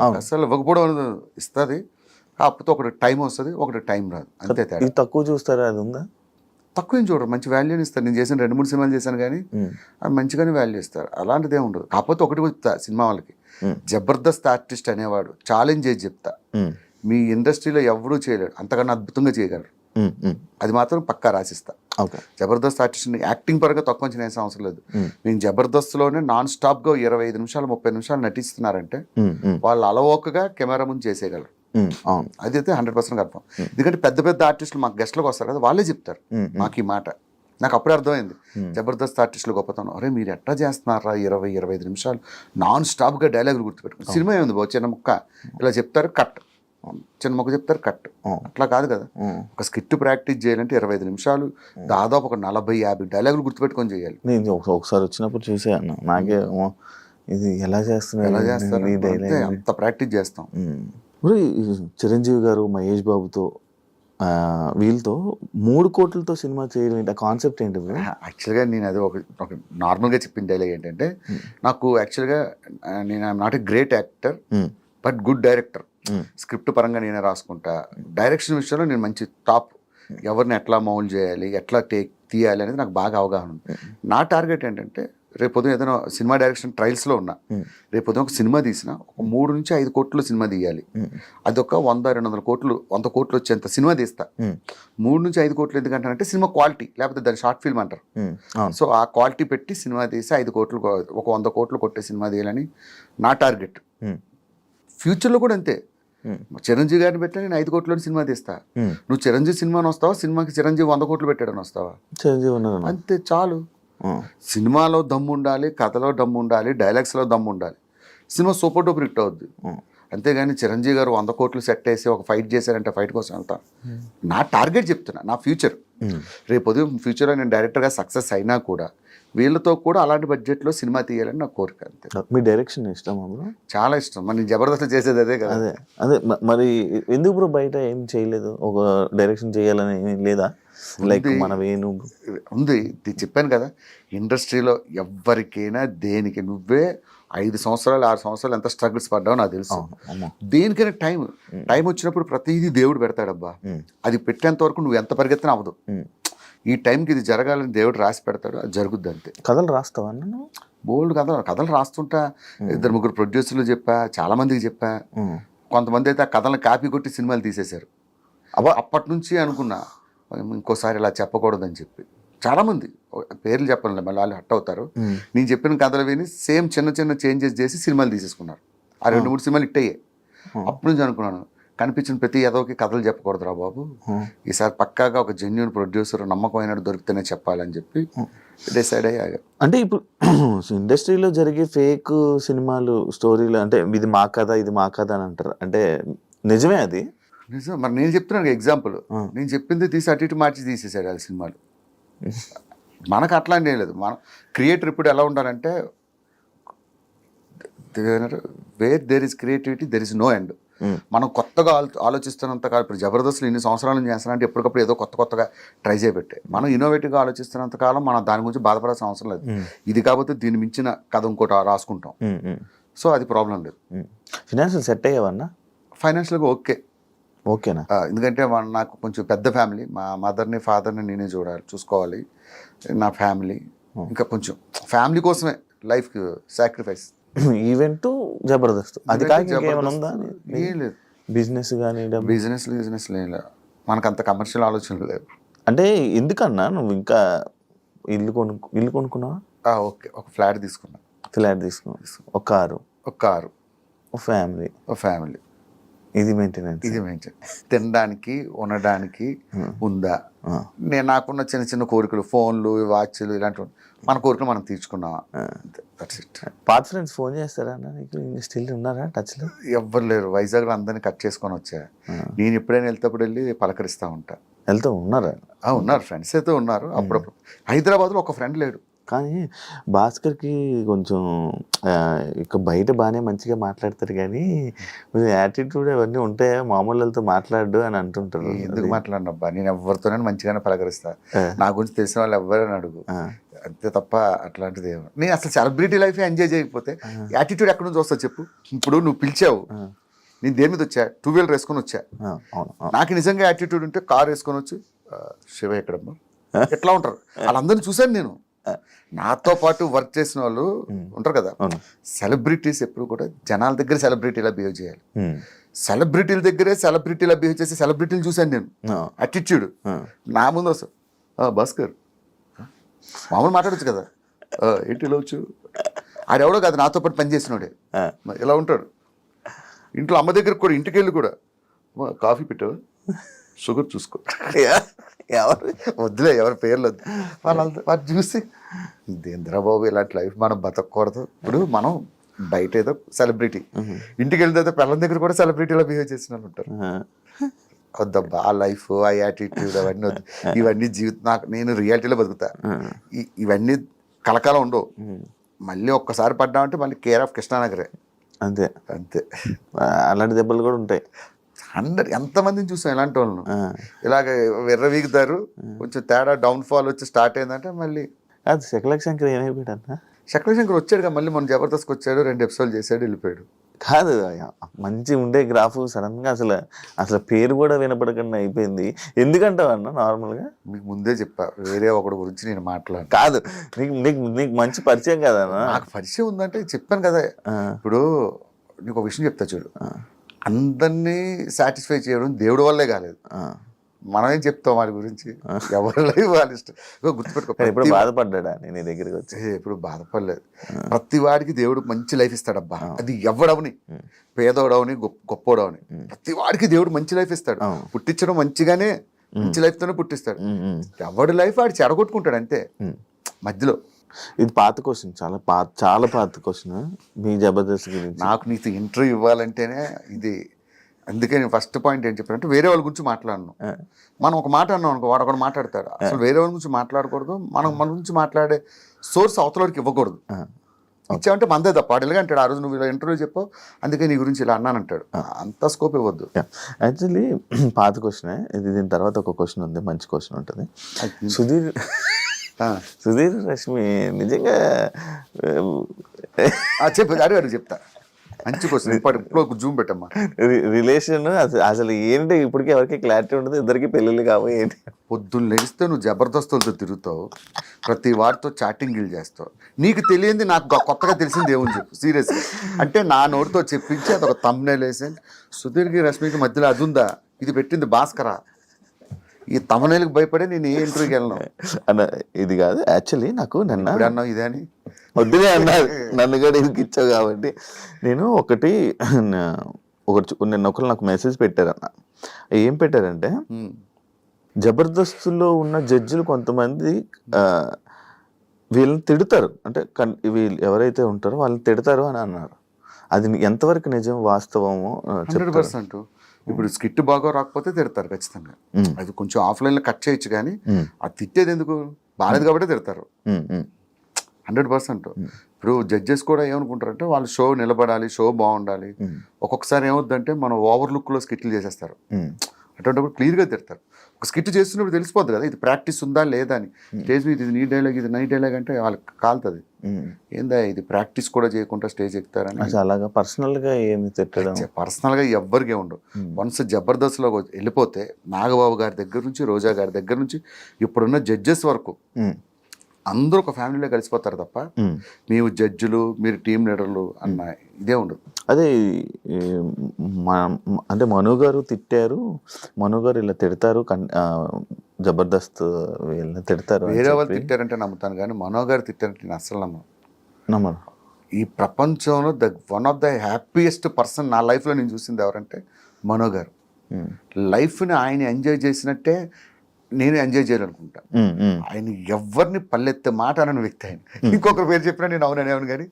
అవకాశాలు ఇవ్వకపోవడం అనేది ఇస్తుంది, కాకపోతే ఒకటి టైం వస్తుంది, ఒకటి టైం రాదు, అంతే తేడా. ఇది తక్కువ చూస్తారా, అది ఉందా? తక్కువ ఏం చూడరు, మంచి వాల్యూని ఇస్తారు. నేను చేసిన 2-3 సినిమాలు చేశాను కానీ అవి మంచిగానే వాల్యూ ఇస్తారు, అలాంటిది ఏమి ఉండదు. కాకపోతే ఒకటి చెప్తా సినిమా వాళ్ళకి, జబర్దస్త్ ఆర్టిస్ట్ అనేవాడు ఛాలెంజ్ చేసి చెప్తా, మీ ఇండస్ట్రీలో ఎవరూ చేయలేడు, అంతకన్నా అద్భుతంగా చేయగలరు, అది మాత్రం పక్కా రాసిస్తా. జబర్దస్త్ ఆర్టిస్ట్ని యాక్టింగ్ పరంగా తక్కువ అంచనా వేసే అవసరం లేదు. మేము జబర్దస్త్లోనే నాన్ స్టాప్గా 25 నిమిషాలు 30 నిమిషాలు నటిస్తున్నారంటే వాళ్ళు అలవోకగా కెమెరా ముందు చేసేయగలరు, అది అయితే 100% కన్ఫర్మ్. ఎందుకంటే పెద్ద పెద్ద ఆర్టిస్టులు మాకు గెస్ట్లకు వస్తారు కదా, వాళ్ళే చెప్తారు మాకు ఈ మాట. నాకు అప్పుడే అర్థమైంది జబర్దస్త్ ఆర్టిస్టులు గొప్పతనం. అరే మీరు ఎట్లా చేస్తున్నారా 20-25 నిమిషాలు నాన్ స్టాప్గా డైలాగులు గుర్తుపెట్టుకుని. సినిమా ఏముంది బాబు, చిన్న ముక్క ఇలా చెప్తారు కట్, చిన్న మొక్క చెప్తారు కట్, అట్లా కాదు కదా. ఒక స్కిట్ ప్రాక్టీస్ చేయాలంటే 25 నిమిషాలు దాదాపు ఒక 40-50 డైలాగులు గుర్తుపెట్టుకొని చేయాలి. నేను ఒకసారి వచ్చినప్పుడు చూసాను, నాకే ఇది ఎలా చేస్తున్నారు అంత ప్రాక్టీస్ చేస్తాం. చిరంజీవి గారు మహేష్ బాబుతో వీళ్ళతో 3 కోట్లతో సినిమా చేయడం ఏంటి, ఆ కాన్సెప్ట్ ఏంటి? యాక్చువల్గా నేను అది ఒక నార్మల్గా చెప్పిన డైలాగ్ ఏంటంటే, నాకు యాక్చువల్గా నేను I'm not a great actor but good director. Script పరంగా నేనే రాసుకుంటా, డైరెక్షన్ విషయంలో నేను మంచి టాప్, ఎవరిని ఎట్లా మౌల్డ్ చేయాలి, ఎట్లా తీయాలి అనేది నాకు బాగా అవగాహన ఉంది. నా టార్గెట్ ఏంటంటే, రేపు పొద్దున ఏదైనా సినిమా డైరెక్షన్ ట్రయల్స్లో ఉన్నా, రేపు పొద్దున ఒక సినిమా తీసిన ఒక 3 నుంచి 5 కోట్లు సినిమా తీయాలి, అదొక 100-200 కోట్లు 100 కోట్లు వచ్చేంత సినిమా తీస్తా. 3 నుంచి 5 కోట్లు ఎందుకంటానంటే సినిమా క్వాలిటీ, లేకపోతే దాన్ని షార్ట్ ఫిల్మ్ అంటారు. సో ఆ క్వాలిటీ పెట్టి సినిమా తీసి 5 కోట్లు ఒక 100 కోట్లు కొట్టే సినిమా తీయాలని నా టార్గెట్. ఫ్యూచర్లో కూడా అంతే, చిరంజీవి గారిని పెట్టా నేను 5 కోట్ల సినిమా తీస్తా, నువ్వు చిరంజీవి సినిమాని వస్తావా, సినిమాకి చిరంజీవి 100 కోట్లు పెట్టాడని వస్తావా, అంతే చాలు. సినిమాలో దమ్ము ఉండాలి, కథలో దమ్ము ఉండాలి, డైలాగ్స్లో దమ్ము ఉండాలి, సినిమా సూపర్ డూపర్ హిట్ అవుద్ది. అంతేగాని చిరంజీవి గారు 100 కోట్లు సెట్ వేసి ఒక ఫైట్ చేశారంటే ఫైట్ కోసం వెళ్తాను. నా టార్గెట్ చెప్తున్నా, నా ఫ్యూచర్. రేపు ఉదయం ఫ్యూచర్లో నేను డైరెక్టర్గా సక్సెస్ అయినా కూడా వీళ్ళతో కూడా అలాంటి బడ్జెట్లో సినిమా తీయాలని నా కోరిక, అంతే. మీ డైరెక్షన్ ఇష్టం? చాలా ఇష్టం. మరి నేను జబర్దస్త్ చేసేది అదే కదా. అదే మరి ఎందుకు బ్రో బయట ఏం చేయలేదు, ఒక డైరెక్షన్ చేయాలని లేదా? లైక్ మన వేణు ఉంది, చెప్పాను కదా, ఇండస్ట్రీలో ఎవరికైనా దేనికి నువ్వే 5 సంవత్సరాలు 6 సంవత్సరాలు ఎంత స్ట్రగుల్స్ పడ్డావో నాకు తెలుసు. దేనికైనా టైం వచ్చినప్పుడు ప్రతిదీ దేవుడు పెడతాడబ్బా, అది పెట్టేంత వరకు నువ్వు ఎంత పరిగెత్తినా అవ్వదు. ఈ టైంకి ఇది జరగాలని దేవుడు రాసి పెడతాడు, అది జరుగుద్ది అంతే. కథలు రాస్తావా? బోల్డ్ కథలు రాస్తుంటా, 2-3 ప్రొడ్యూసర్లు చెప్పా, చాలా మందికి చెప్పా. కొంతమంది అయితే ఆ కథలను కాపీ కొట్టి సినిమాలు తీసేశారు. అప్పటి నుంచి అనుకున్నా ఇంకోసారి ఇలా చెప్పకూడదని చెప్పి. చాలామంది పేర్లు చెప్పాలి, మళ్ళీ వాళ్ళు హట్ అవుతారు. నేను చెప్పిన కథలు విని సేమ్ చిన్న చిన్న చేంజెస్ చేసి సినిమాలు తీసేసుకున్నారు. ఆ 2-3 సినిమాలు హిట్ అయ్యాయి. అప్పటి నుంచి అనుకున్నాను, కనిపించిన ప్రతి ఏదోకి కథలు చెప్పకూడదురా బాబు, ఈసారి పక్కాగా ఒక జెన్యూన్ ప్రొడ్యూసర్ నమ్మకమైనట్టు దొరికితేనే చెప్పాలని చెప్పి డిసైడ్ అయ్యాగా. అంటే ఇప్పుడు ఇండస్ట్రీలో జరిగే ఫేక్ సినిమాలు స్టోరీలు, అంటే ఇది మా కథ ఇది మా కథ అని అంటారు, అంటే నిజమే అది? నిజం. మరి నేను చెప్తున్నాను ఎగ్జాంపుల్, నేను చెప్పింది తీసి అటు ఇటు మార్చి తీసేసాడు వాళ్ళ సినిమాలు. మనకు అట్లాంటి ఏం లేదు. మన క్రియేటర్ ఇప్పుడు ఎలా ఉండాలంటే, where there is creativity there is no end. మనం కొత్తగా ఆలోచిస్తున్నంత కాలం, ఇప్పుడు జబర్దస్త్లు ఇన్ని సంవత్సరాలు చేస్తానంటే ఎప్పటికప్పుడు ఏదో కొత్తగా ట్రై చేయబెట్టే. మనం ఇన్నోవేటివ్గా ఆలోచిస్తున్నంత కాలం మనం దాని గురించి బాధపడాల్సిన అవసరం లేదు. ఇది కాకపోతే దీన్ని మించిన కథ ఇంకోటి రాసుకుంటాం. సో అది ప్రాబ్లం లేదు. ఫైనాన్షియల్ సెట్ అయ్యేవన్నా? ఫైనాన్షియల్గా ఓకేనా? ఎందుకంటే నాకు కొంచెం పెద్ద ఫ్యామిలీ, మా మదర్ని ఫాదర్ని నేనే చూసుకోవాలి, నా ఫ్యామిలీ, ఇంకా కొంచెం ఫ్యామిలీ కోసమే లైఫ్ సాక్రిఫైస్. ఈవెంట్ జబర్దస్త్ అది కాక ఏమైనా ఉందా? ఏం లేదు. బిజినెస్ కానీ బిజినెస్ లేదు, మనకు అంత కమర్షియల్ ఆలోచనలు లేవు. అంటే ఎందుకన్నా నువ్వు ఇంకా ఇల్లు కొనుక్కున్నావా? ఓకే, ఒక ఫ్లాట్ తీసుకున్నా. ఒక కారు, ఒక ఫ్యామిలీ. ఇది మెయింటెనెన్స్. తినడానికి ఉండడానికి ఉందా? నాకున్న చిన్న చిన్న కోరికలు, ఫోన్లు, వాచ్లు, ఇలాంటివి మన కోరికలు మనం తీర్చుకున్నావా? పాత ఫ్రెండ్స్ ఫోన్ చేస్తారా నీకు? స్టిల్ ఉన్నారా టచ్ లో? ఎవ్వరు లేరు. వైజాగ్లో అందరినీ కట్ చేసుకొని వచ్చా. నేను ఎప్పుడైనా వెళ్తేప్పుడు వెళ్ళి పలకరిస్తూ ఉంటా. ఉన్నారా? ఉన్నారు, ఫ్రెండ్స్ అయితే ఉన్నారు. అప్పుడప్పుడు హైదరాబాద్లో ఒక ఫ్రెండ్ లేడు, కానీ భాస్కర్కి కొంచెం ఇక బయట బాగానే మంచిగా మాట్లాడతారు కానీ కొంచెం యాటిట్యూడ్ అవన్నీ ఉంటాయా, మామూలు వాళ్ళతో మాట్లాడు అని అంటుంటారు. ఎందుకు మాట్లాడినబ్బా, నేను ఎవరితోనే మంచిగానే పలకరిస్తా, నా గురించి తెలిసిన వాళ్ళు ఎవరైనా అడుగు, అంతే తప్ప అట్లాంటిది ఏమో. నేను అసలు సెలబ్రిటీ లైఫ్ ఎంజాయ్ చేయకపోతే యాటిట్యూడ్ ఎక్కడి నుంచి వస్తా చెప్పు. ఇప్పుడు నువ్వు పిలిచావు, నేను దేని మీద వచ్చా, 2 వీలర్ వేసుకొని వచ్చా, నాకు నిజంగా యాటిట్యూడ్ ఉంటే కార్ వేసుకొని వచ్చి శివ ఎక్కడమ్మా ఎట్లా ఉంటారు వాళ్ళందరినీ చూశాను నేను. నాతో పాటు వర్క్ చేసిన వాళ్ళు ఉంటారు కదా, సెలబ్రిటీస్ ఎప్పుడు కూడా జనాల దగ్గర సెలబ్రిటీలా బిహేవ్ చేయాలి. సెలబ్రిటీల దగ్గరే సెలబ్రిటీలా బిహేవ్ చేసి సెలబ్రిటీలు చూశాను నేను. యాటిట్యూడ్ నా ముందు వస్తా, భాస్కర్ మామూలు మాట్లాడచ్చు కదా, ఏంటి ఇలా వచ్చు, ఆడెవడో కాదు నాతో పాటు పనిచేసినోడే ఇలా ఉంటాడు. ఇంట్లో అమ్మ దగ్గర కూడా ఇంటికి వెళ్ళి కూడా కాఫీ పెట్టావా, షుగర్ చూసుకో, ఎవరు వద్దులే ఎవరి పేర్లు వద్దు, వాళ్ళు చూసి ఇదేంద్రబాబు ఇలాంటి లైఫ్ మనం బతకూడదు. ఇప్పుడు మనం బయట ఏదో సెలబ్రిటీ, ఇంటికి వెళ్తే పిల్లల దగ్గర కూడా సెలబ్రిటీలో బిహేవ్ చేసిన వాళ్ళు ఉంటారు. వద్దబ్బా ఆ లైఫ్, ఆ యాటిట్యూడ్ అవన్నీ వద్దు. ఇవన్నీ జీవితం, నేను రియాలిటీలో బతుకుతా, ఇవన్నీ కలకాలం ఉండవు. మళ్ళీ ఒక్కసారి పడ్డామంటే మళ్ళీ కేర్ ఆఫ్ కృష్ణానగరే, అంతే అంతే. అలాంటి దెబ్బలు కూడా ఉంటాయి. 100 ఎంతమందిని చూసాం ఇలాంటి వాళ్ళను, ఇలాగ విర్రవీగుతారు, కొంచెం తేడా డౌన్ఫాల్ వచ్చి స్టార్ట్ అయిందంటే మళ్ళీ. అది శంకర్ ఏమైపోయాడు అన్న, శంకర్ వచ్చాడు మళ్ళీ మన జబర్దస్త్కి వచ్చాడు, 2 ఎపిసోడ్లు చేశాడు, వెళ్ళిపోయాడు. కాదు మంచి ఉండే గ్రాఫ్ సడన్ గా అసలు పేరు కూడా వినపడకుండా అయిపోయింది. ఎందుకంటావు అన్న? నార్మల్గా మీకు ముందే చెప్పా, వేరే ఒకటి గురించి నేను మాట్లాడు. కాదు నీకు మంచి పరిచయం కదా. నాకు పరిచయం ఉందంటే చెప్పాను కదా. ఇప్పుడు నీకు ఒక విషయం చెప్తా చూడు, అందరినీ సాటిస్ఫై చేయడం దేవుడి వల్లే కాలేదు, మనమేం చెప్తాం వాడి గురించి, ఎవరి లైఫ్ వాళ్ళ ఇష్టం. గుర్తుపెట్టుకో, ఎప్పుడు బాధపడ్డా నేను నీ దగ్గరికి వచ్చి? ఎప్పుడు బాధపడలేదు. ప్రతి వాడికి దేవుడు మంచి లైఫ్ ఇస్తాడబ్బా, అది ఎవడవని, పేదోడవని గొప్పోడవని, ప్రతి వాడికి దేవుడు మంచి లైఫ్ ఇస్తాడు. పుట్టించడం మంచిగానే, మంచి లైఫ్ తోనే పుట్టిస్తాడు. ఎవడి లైఫ్ వాడు చెడగొట్టుకుంటాడు అంతే మధ్యలో. ఇది పాత క్వశ్చన్, చాలా పాత క్వశ్చన్ మీ జబర్దస్త్ గురించి. నాకు నీకు ఇంటర్వ్యూ ఇవ్వాలంటేనే ఇది, అందుకే నేను ఫస్ట్ పాయింట్ ఏం చెప్పానంటే వేరే వాళ్ళ గురించి మాట్లాడను. మనం ఒక మాట అన్నాం అనుకో, వాడు ఒకటి మాట్లాడతాడు. అసలు వేరే వాళ్ళ గురించి మాట్లాడకూడదు, మనం మన గురించి మాట్లాడే సోర్స్ అవతలకి ఇవ్వకూడదు. ఇచ్చామంటే మనదే తప్ప. వాడు ఎలాగ అంటాడు, ఆ రోజు నువ్వు ఇలా ఇంటర్వ్యూ చెప్పావు అందుకే నీ గురించి ఇలా అన్నానంటాడు, అంత స్కోప్ ఇవ్వద్దు. యాక్చువల్లీ పాత క్వశ్చనే ఇది. దీని తర్వాత ఒక క్వశ్చన్ ఉంది, మంచి క్వశ్చన్ ఉంటుంది. సుధీర్ రష్మి నిజంగా చెప్పు, అడిగాడు చెప్తా. మంచి క్వశ్చన్, ఇప్పుడు జూమ్ పెట్టమ్మా. రిలేషన్ అసలు ఏంటి ఇప్పటికీ ఎవరికి క్లారిటీ ఉండదు, ఇద్దరికి పెళ్ళిళ్ళు కావు ఏంటి. పొద్దున్న లేస్తే నువ్వు జబర్దస్తులతో తిరుగుతావు, ప్రతి వారితో చాటింగ్లు చేస్తావు, నీకు తెలియంది నాకు కొత్తగా తెలిసింది ఏమని చెప్పు సీరియస్గా. అంటే నా నోటితో చెప్పించి అదొక థంబ్నెయిల్ వేసి, సుధీర్కి రష్మికి మధ్యలో అది ఉందా, ఇది పెట్టింది భాస్కరా, ఈ తమనేలకు భయపడే నేను ఏ ఇంటర్వ్యూకి వెళ్ళను అన్న. ఇది కాదు యాక్చువల్లీ, నాకు నిన్న అన్నావు ఇదే అని వద్దులే అన్నారు, నన్ను కూడా ఎందుకు ఇచ్చావు కాబట్టి. నేను నిన్న ఒకరు నాకు మెసేజ్ పెట్టారన్న. ఏం పెట్టారంటే, జబర్దస్తులో ఉన్న జడ్జిలు కొంతమంది వీళ్ళని తిడతారు, అంటే వీళ్ళు ఎవరైతే ఉంటారో వాళ్ళని తిడతారు అని అన్నారు. అది ఎంతవరకు నిజం, వాస్తవమో? 100%. ఇప్పుడు స్కిట్ బాగా రాకపోతే తిడతారు ఖచ్చితంగా, అది కొంచెం ఆఫ్లైన్లో కట్ చేయొచ్చు, కానీ అది తిట్టేది ఎందుకు, బాగాలేదు కాబట్టి తిడతారు 100%. ఇప్పుడు జడ్జెస్ కూడా ఏమనుకుంటారంటే వాళ్ళు షో నిలబడాలి, షో బాగుండాలి. ఒక్కొక్కసారి ఏమవుద్దంటే మనం ఓవర్ లుక్లో స్కిట్లు చేసేస్తారు, అటువంటిప్పుడు క్లియర్గా తిడతారు. ఒక స్కిట్ చేస్తున్నప్పుడు తెలిసిపోద్ది కదా ఇది ప్రాక్టీస్ ఉందా లేదా అని. స్టేజ్ మీద ఇది నీ డైలాగ్, ఇది నై డైలాగ్ అంటే వాళ్ళకి కాలుతుంది, ఏందా ఇది ప్రాక్టీస్ కూడా చేయకుండా స్టేజ్ ఎక్కుతారని. అలాగా పర్సనల్గా ఏమి తిట్టడం, పర్సనల్గా ఎవ్వరికే ఉండవు. వన్స్ జబర్దస్త్లో వెళ్ళిపోతే నాగబాబు గారి దగ్గర నుంచి, రోజా గారి దగ్గర నుంచి ఇప్పుడున్న జడ్జెస్ వరకు అందరూ ఒక ఫ్యామిలీలో కలిసిపోతారు తప్ప మేము జడ్జిలు మీరు టీం లీడర్లు అన్న ఇదే ఉండదు. అదే అంటే మను గారు తిట్టారు, మను గారు ఇలా తిడతారు, జబర్దస్త్ వీళ్ళని తిడతారు, వేరే వాళ్ళు తిట్టారంటే నమ్ముతాను, కానీ మనో గారు తిట్టారంటే నేను అసలు నమ్మను. ఈ ప్రపంచంలో one of the happiest person నా లైఫ్లో నేను చూసింది ఎవరంటే మనో గారు. లైఫ్ని ఆయన ఎంజాయ్ చేసినట్టే నేను ఎంజాయ్ చేయాలనుకుంటా. ఆయన ఎవరిని పల్లెత్తే మాట అనని వ్యక్తి ఆయన. ఇంకొకరి పేరు చెప్పినా నేను అవుననేవాను, కానీ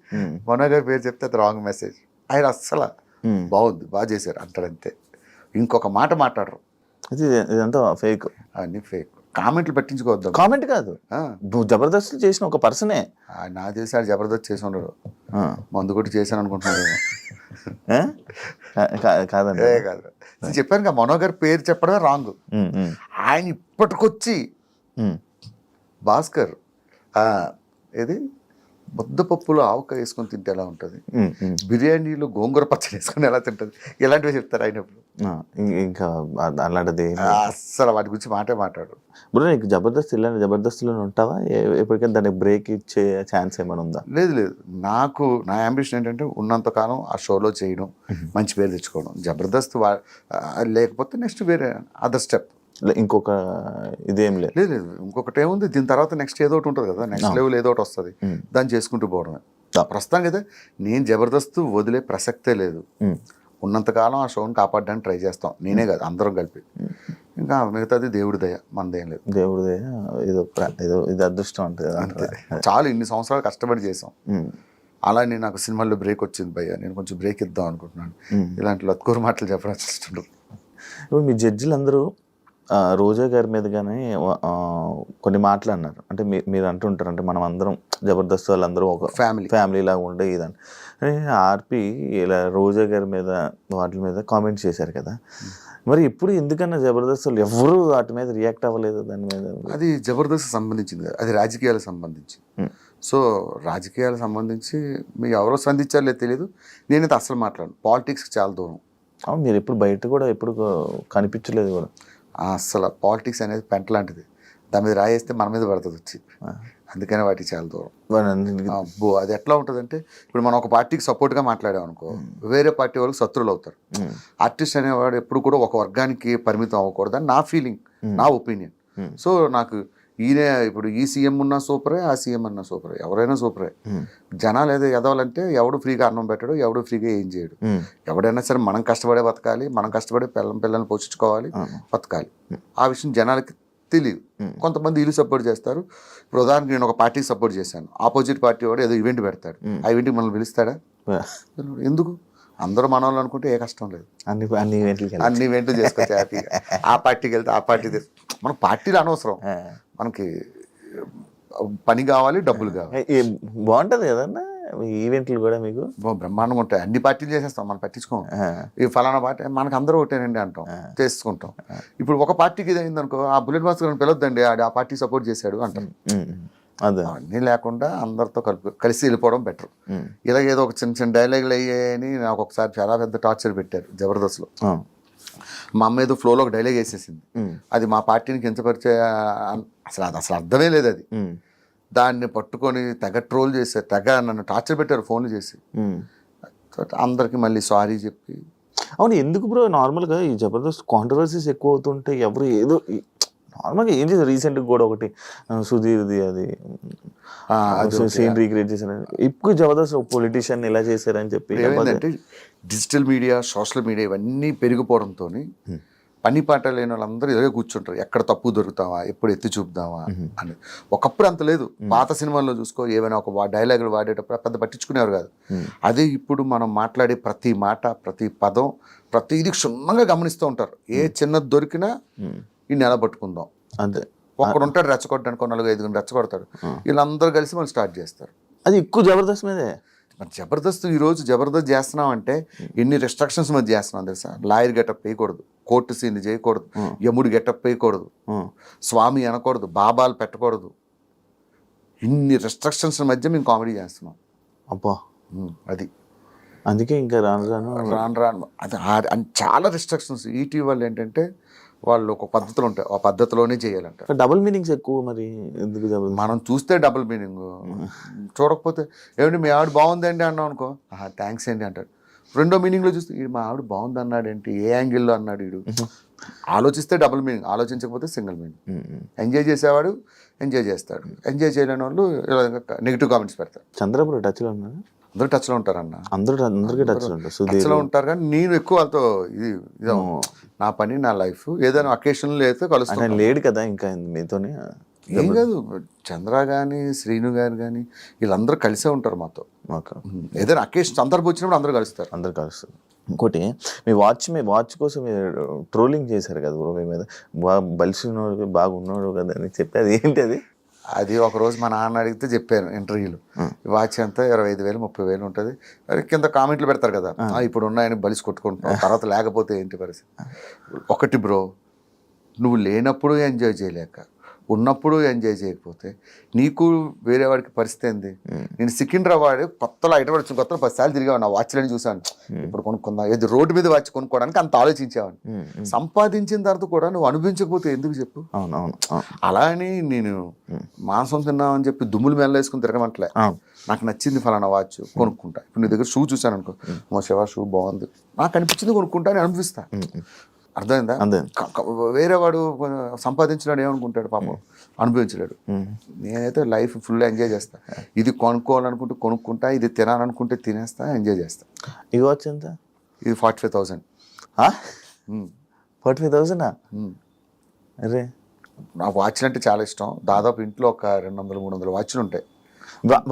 మనో గారి పేరు చెప్తే అది రాంగ్ మెసేజ్. ఆయన అస్సలు బాగుంది, బాగా చేశారు అంటారంతే, ఇంకొక మాట మాట్లాడరు. ఇదంతా ఫేక్, అన్నీ ఫేక్. కామెంట్లు పెట్టించుకోవద్దాం. కామెంట్ కాదు, నువ్వు జబర్దస్త్ చేసిన ఒక పర్సనే. నాకు తెలిసి ఆడు జబర్దస్త్ చేసి ఉండడు, మందు కొట్టి చేశాను అనుకుంటున్నాడు. కాదండి, కాదు చెప్పాను కదా, మనో గారి పేరు చెప్పడమే రాంగ్. ఆయన ఇప్పటికొచ్చి భాస్కర్ ఏది ముద్దపప్పులో ఆవకాయ వేసుకొని తింటే ఎలా ఉంటుంది, బిర్యానీలో గోంగూర పచ్చడి వేసుకొని ఎలా తింటుంది, ఇలాంటివి చెప్తారు ఆయన. ఇంకా అలాంటిది అస్సలు వాటి గురించి మాట్లాడు. బ్రో నీకు జబర్దస్త్ ఇలాంటి జబర్దస్త్లోనే ఉంటావా, ఎప్పటికైనా దానికి బ్రేక్ ఇచ్చే ఛాన్స్ ఏమైనా ఉందా? లేదు, నాకు నా అంబిషన్ ఏంటంటే ఉన్నంతకాలం ఆ షోలో చేయడం, మంచి పేరు తెచ్చుకోవడం. జబర్దస్త్ లేకపోతే నెక్స్ట్ వేరే అదర్ స్టెప్, ఇంకొక ఇదేం లేదు. ఇంకొకటి ఏముంది, దీని తర్వాత నెక్స్ట్ ఏదో ఒకటి ఉంటుంది కదా, నెక్స్ట్ లెవెల్ ఏదో ఒకటి వస్తుంది, దాన్ని చేసుకుంటూ పోవడమే. ప్రస్తుతానికి అయితే నేను జబర్దస్త్ వదిలే ప్రసక్తే లేదు. ఉన్నంతకాలం ఆ షోని కాపాడడానికి ట్రై చేస్తాం, నేనే కాదు అందరం కలిపి. ఇంకా మిగతాది దేవుడి దయ, మనదేం లేదు. దేవుడి దయ, ఏదో ఇది అదృష్టం అంటే చాలు, ఇన్ని సంవత్సరాలు కష్టపడి చేసాం. అలానే నాకు సినిమాల్లో బ్రేక్ వచ్చింది భయ్య, నేను కొంచెం బ్రేక్ ఇద్దాం అనుకుంటున్నాను. ఇలాంటి లత్కూరు మాటలు చెప్పడం ఇష్టం. ఇప్పుడు మీ జడ్జిలు అందరూ రోజా గారి మీద కానీ కొన్ని మాటలు అన్నారు. అంటే మీరు అంటుంటారు, అంటే మనం అందరం జబర్దస్త్ వాళ్ళందరూ ఒక ఫ్యామిలీ లాగా ఉండే ఇదని. ఆర్పి ఇలా రోజా గారి మీద వాటి మీద కామెంట్స్ చేశారు కదా, మరి ఇప్పుడు ఎందుకన్నా జబర్దస్త్ వాళ్ళు ఎవరు వాటి మీద రియాక్ట్ అవ్వలేదు? దాని మీద అది జబర్దస్త్ సంబంధించింది కదా, అది రాజకీయాలకు సంబంధించి. సో రాజకీయాలకు సంబంధించి మీరు ఎవరో స్పందించారో తెలియదు, నేనైతే అసలు మాట్లాడను. పాలిటిక్స్కి చాలా దూరం. మీరు ఎప్పుడు బయట కూడా ఎప్పుడు కనిపించలేదు కూడా. అసలు పాలిటిక్స్ అనేది పెంట లాంటిది, దాని మీద రాయేస్తే మన మీద పడుతుంది వచ్చి, అందుకనే వాటికి చాలా దూరం. అబ్బో అది ఎట్లా ఉంటుందంటే, ఇప్పుడు మనం ఒక పార్టీకి సపోర్ట్గా మాట్లాడాం అనుకో, వేరే పార్టీ వాళ్ళకి శత్రువులు అవుతారు. ఆర్టిస్ట్ అనేవాడు ఎప్పుడు కూడా ఒక వర్గానికి పరిమితం అవ్వకూడదని నా ఫీలింగ్, నా ఒపీనియన్. సో నాకు ఈయన ఇప్పుడు ఈ సీఎం ఉన్నా సూపరే, ఆ సీఎం అన్నా సూపరే, ఎవరైనా సూపరే. జనాలు ఏదో ఎదవాలంటే ఎవడు ఫ్రీగా అన్నం పెట్టడు, ఎవడు ఫ్రీగా ఏం చేయడు. ఎవడైనా సరే మనం కష్టపడే బతకాలి, మనం కష్టపడే పిల్లల్ని పోషించుకోవాలి, బతకాలి. ఆ విషయం జనాలకి తెలియదు. కొంతమంది వీళ్ళు సపోర్ట్ చేస్తారు. ఇప్పుడు ఉదాహరణకి నేను ఒక పార్టీకి సపోర్ట్ చేశాను, ఆపోజిట్ పార్టీ వాడు ఏదో ఈవెంట్ పెడతాడు, ఆ ఈవెంట్కి మనల్ని పిలుస్తాడా? ఎందుకు? అందరూ మన వాళ్ళు అనుకుంటే ఏ కష్టం లేదు, అన్ని ఈవెంట్లు చేసుకోవచ్చు హ్యాపీగా. ఆ పార్టీకి వెళ్తే ఆ పార్టీ మన పార్టీలు అనవసరం, మనకి పని కావాలి, డబ్బులు కావాలి. బాగుంటుంది కదన్నా ఈవెంట్లు కూడా మీకు బ్రహ్మాండంగా ఉంటాయి. అన్ని పార్టీలు చేసేస్తాం, మనం పట్టించుకోం. ఈ ఫలానా పార్టీ మనకు అందరూ ఒకటేనండి అంటాం, చేసుకుంటాం. ఇప్పుడు ఒక పార్టీకి ఇది అయిందనుకో, ఆ బుల్లెట్ భాస్కర్ పిలవద్దండి, ఆ పార్టీ సపోర్ట్ చేశాడు అంటాం. అన్నీ లేకుండా అందరితో కలిసి వెళ్ళిపోవడం బెటర్. ఇలాగ ఏదో ఒక చిన్న చిన్న డైలాగులు అయ్యాయని నాకు ఒకసారి చాలా పెద్ద టార్చర్ పెట్టారు జబర్దస్త్లో. మా అమ్మ ఏదో ఫ్లోలో ఒక డైలాగ్ వేసేసింది, అది మా పార్టీని కించపరిచే, అసలు అర్థమే లేదు అది. దాన్ని పట్టుకొని తెగ ట్రోల్ చేశారు, తెగ నన్ను టార్చర్ పెట్టారు ఫోన్లు చేసి. అందరికి మళ్ళీ సారీ చెప్పి. అవును, ఎందుకు బ్రో నార్మల్గా ఈ జబర్దస్త్ కాంట్రవర్సీస్ ఎక్కువ అవుతుంటే ఎవరు ఏదో నార్మల్గా ఏం చేశారు? రీసెంట్గా కూడా ఒకటి సుధీర్ది అది సీన్ రీక్రియేట్ చేశారు. ఇప్పుడు జబర్దస్త్ పొలిటీషియన్ ఇలా చేశారని చెప్పి. ఏమైందంటే డిజిటల్ మీడియా, సోషల్ మీడియా ఇవన్నీ పెరిగిపోవడంతో పని పాట లేని వాళ్ళందరూ ఇలాగే కూర్చుంటారు, ఎక్కడ తప్పు దొరుకుతావా, ఎప్పుడు ఎత్తి చూపుదామా అని. ఒకప్పుడు అంత లేదు. పాత సినిమాల్లో చూసుకో, ఏమైనా ఒక డైలాగులు వాడేటప్పుడు పెద్ద పట్టించుకునేవారు కాదు. అదే ఇప్పుడు మనం మాట్లాడే ప్రతి మాట, ప్రతి పదం, ప్రతిదీ క్షుణ్ణంగా గమనిస్తూ ఉంటారు. ఏ చిన్నది దొరికినా ఈ నెల పట్టుకుందాం అంతే. ఒక్కడు ఉంటాడు రెచ్చగొట్టడానికి, 4-5 రెచ్చగొడతాడు, వీళ్ళందరూ కలిసి మనం స్టార్ట్ చేస్తారు. అది ఎక్కువ జబర్దస్త్ మీదే. మరి జబర్దస్త్ ఈరోజు జబర్దస్త్ చేస్తున్నాం అంటే ఎన్ని రెస్ట్రిక్షన్స్ మధ్య చేస్తున్నాం తెలుసా? లాయర్ గెటప్ వేయకూడదు, కోర్టు సీన్ చేయకూడదు, యముడు గెటప్ వేయకూడదు, స్వామి అనకూడదు, బాబాలు పెట్టకూడదు. ఇన్ని రెస్ట్రిక్షన్స్ మధ్య మేము కామెడీ చేస్తున్నాం. అబ్బా అది అందుకే ఇంకా రాను అది చాలా రెస్ట్రిక్షన్స్. ఈటీవీ వాళ్ళు ఏంటంటే వాళ్ళు ఒక పద్ధతులు ఉంటాయి, ఆ పద్ధతిలోనే చేయాలంట. డబుల్ మీనింగ్స్ ఎక్కువ. మరి ఎందుకు మనం చూస్తే డబుల్ మీనింగ్, చూడకపోతే ఏమిటి మీ ఆవిడ బాగుందండి అన్నాం అనుకో, థ్యాంక్స్ అండి అంటాడు. రెండో మీనింగ్లో చూస్తే మా ఆవిడ బాగుంది అన్నాడు ఏంటి, ఏ యాంగిల్లో అన్నాడు వీడు. ఆలోచిస్తే డబుల్ మీనింగ్, ఆలోచించకపోతే సింగిల్ మీనింగ్. ఎంజాయ్ చేసేవాడు ఎంజాయ్ చేస్తాడు, ఎంజాయ్ చేయలేని వాళ్ళు నెగిటివ్ కామెంట్స్ పెడతారు. చంద్రబాబు టచ్లో ఉన్నారు, అందరూ టచ్లో ఉంటారన్న, అందరికీ టచ్లో ఉంటారు. కానీ నేను ఎక్కువ వాళ్ళతో ఇది నా పని, నా లైఫ్, ఏదైనా అకేషన్లో అయితే కలుస్తాను. లేడు కదా ఇంకా మీతోనే. ఏం కాదు, చంద్ర కానీ శ్రీను గారు కానీ వీళ్ళందరూ కలిసే ఉంటారు మాతో. ఏదైనా అకేషన్ సందర్భం వచ్చినప్పుడు అందరూ కలుస్తారు. ఇంకోటి మీ వాచ్ కోసం ట్రోలింగ్ చేశారు కదా బ్రో మీ మీద, బలిసి ఉన్నాడు బాగున్నాడు కదా అని చెప్పి, అది ఏంటి అది? అది ఒకరోజు మా నాన్న అడిగితే చెప్పాను ఇంటర్వ్యూలో, వాచ్ ఎంత 25,000 30,000 ఉంటుంది. అది కింద కామెంట్లు పెడతారు కదా, ఇప్పుడు ఉన్నాయని బలిసి కొట్టుకుంటున్నావు, తర్వాత లేకపోతే ఏంటి పరిస్థితి. ఒకటి బ్రో, నువ్వు లేనప్పుడు ఎంజాయ్ చేయలేక ఉన్నప్పుడు ఎంజాయ్ చేయకపోతే నీకు వేరే వాడికి పరిస్థితి ఏంది? నేను సికింద్రాబాద్ కొత్తలో హైదరాబాద్ వచ్చిన కొత్తలో 10 సార్లు తిరిగాను, నా వాచ్లని చూసాను, ఇప్పుడు కొనుక్కుందా, ఏది రోడ్డు మీద వాచ్ కొనుక్కోవడానికి అంత ఆలోచించేవాడిని. సంపాదించిన తర్వాత కూడా నువ్వు అనుభవించకపోతే ఎందుకు చెప్పు? అలా అని నేను మాంసం తిన్నామని చెప్పి దుమ్ములు మెల్లేసుకుని తిరగమంటలే. నాకు నచ్చింది ఫలానా వాచ్ కొనుక్కుంటా. ఇప్పుడు నీ దగ్గర షూ చూసాను అనుకో, మా శివ షూ బాగుంది, నాకు అనిపించింది కొనుక్కుంటా అని అనిపిస్తా. అర్థమైందా? వేరే వాడు సంపాదించినాడు ఏమనుకుంటాడు పాపం, అనుభవించలేడు. నేనైతే లైఫ్ ఫుల్ ఎంజాయ్ చేస్తా. ఇది కొనుక్కోవాలనుకుంటే కొనుక్కుంటా, ఇది తినాలనుకుంటే తినేస్తా, ఎంజాయ్ చేస్తా. ఈ వాచ్ ఎంత? ఇది 45,000. 45,000? అరే, నాకు వాచ్లు అంటే చాలా ఇష్టం. దాదాపు ఇంట్లో ఒక 200-300 వాచ్లు ఉంటాయి.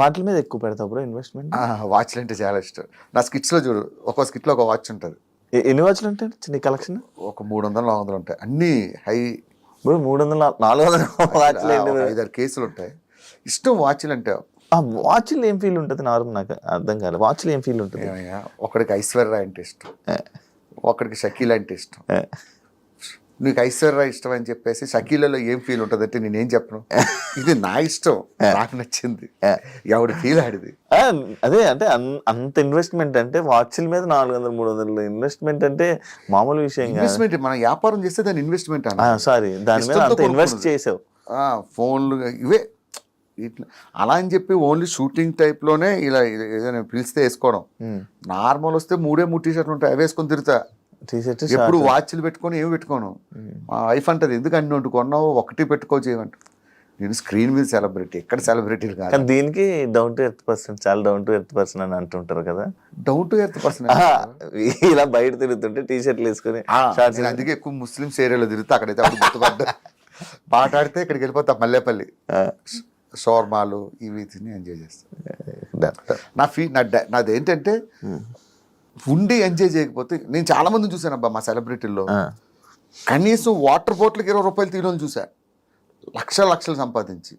వాటి మీద ఎక్కువ పెడతావు బ్రో ఇన్వెస్ట్మెంట్? వాచ్లు అంటే చాలా ఇష్టం. నా స్కిట్స్లో చూడు, ఒక్కో స్కిట్లో ఒక వాచ్ ఉంటుంది. ఎన్ని వాచ్లు ఉంటాయి చిన్న కలెక్షన్? ఒక 300-400 ఉంటాయి, అన్ని హై. 300-400 వాచ్లు 5-6 కేసులు ఉంటాయి. ఇష్టం వాచ్లు అంటే. వాచ్లు ఏం ఫీల్ ఉంటుంది? నార్మల్ నాకు అర్థం కాలేదు, వాచ్లు ఏం ఫీల్ ఉంటుంది? ఒకడికి ఐశ్వర్య అంటే ఇష్టం, ఒకడికి షకీల్ అంటే ఇష్టం. నీకు ఐశ్వర్య ఇష్టం అని చెప్పేసి షకీలలో ఏం ఫీల్ ఉంటుంది అంటే నేనేం చెప్పను, ఇది నా ఇష్టం, నాకు నచ్చింది, ఎవడి ఫీల్ ఆడిది. అదే అంటే అంత ఇన్వెస్ట్మెంట్ అంటే వాచ్ల మీద 400-300 ఇన్వెస్ట్మెంట్ అంటే మామూలు విషయం. ఇన్వెస్ట్మెంట్ మనం వ్యాపారం చేస్తే దాని ఇన్వెస్ట్మెంట్ సారీ, దాని మీద అంత ఇన్వెస్ట్ చేసావు. ఫోన్లు ఇవే ఇట్లా అలా అని చెప్పి ఓన్లీ షూటింగ్ టైప్లోనే ఇలా ఏదైనా పిలిస్తే వేసుకోవడం. నార్మల్ వస్తే 3 టీ-షర్ట్లు ఉంటాయి, అవి వేసుకొని తిరుగుతా. ఎప్పుడు వాచ్లు పెట్టుకొని ఏమి పెట్టుకోను. మా వైఫ్ అంటది, ఎందుకు అన్ని వండుకున్నావు, ఒకటి పెట్టుకోవచ్చు ఏమంట. నేను స్క్రీన్ మీద సెలబ్రిటీ, ఎక్కడ సెలబ్రిటీలు కాదు. దీనికి డౌన్ టు ఎర్త్ పర్సన్, చాలా డౌన్ టు ఎర్త్ పర్సన్ అని అంటుంటారు కదా. డౌన్ టు ఎర్త్ పర్సన్ ఇలా బయట తిరుగుతుంటే టీ-షర్ట్లు వేసుకొని, అందుకే ఎక్కువ ముస్లిమ్స్ ఏరియాలో తిరుగుతా. అక్కడైతే అప్పుడు గుర్తుపడ్డా, పాట ఆడితే ఇక్కడికి వెళ్ళిపోతా, మల్లేపల్లి షోర్మాలు ఇవి తిని ఎంజాయ్ చేస్తా. నాదేంటంటే ఉండి ఎంజాయ్ చేయకపోతే, నేను చాలా మందిని చూసాను అబ్బా మా సెలబ్రిటీల్లో, కనీసం వాటర్ బాటిల్కి 20 రూపాయలు తీయడం చూసా, లక్షలు సంపాదించి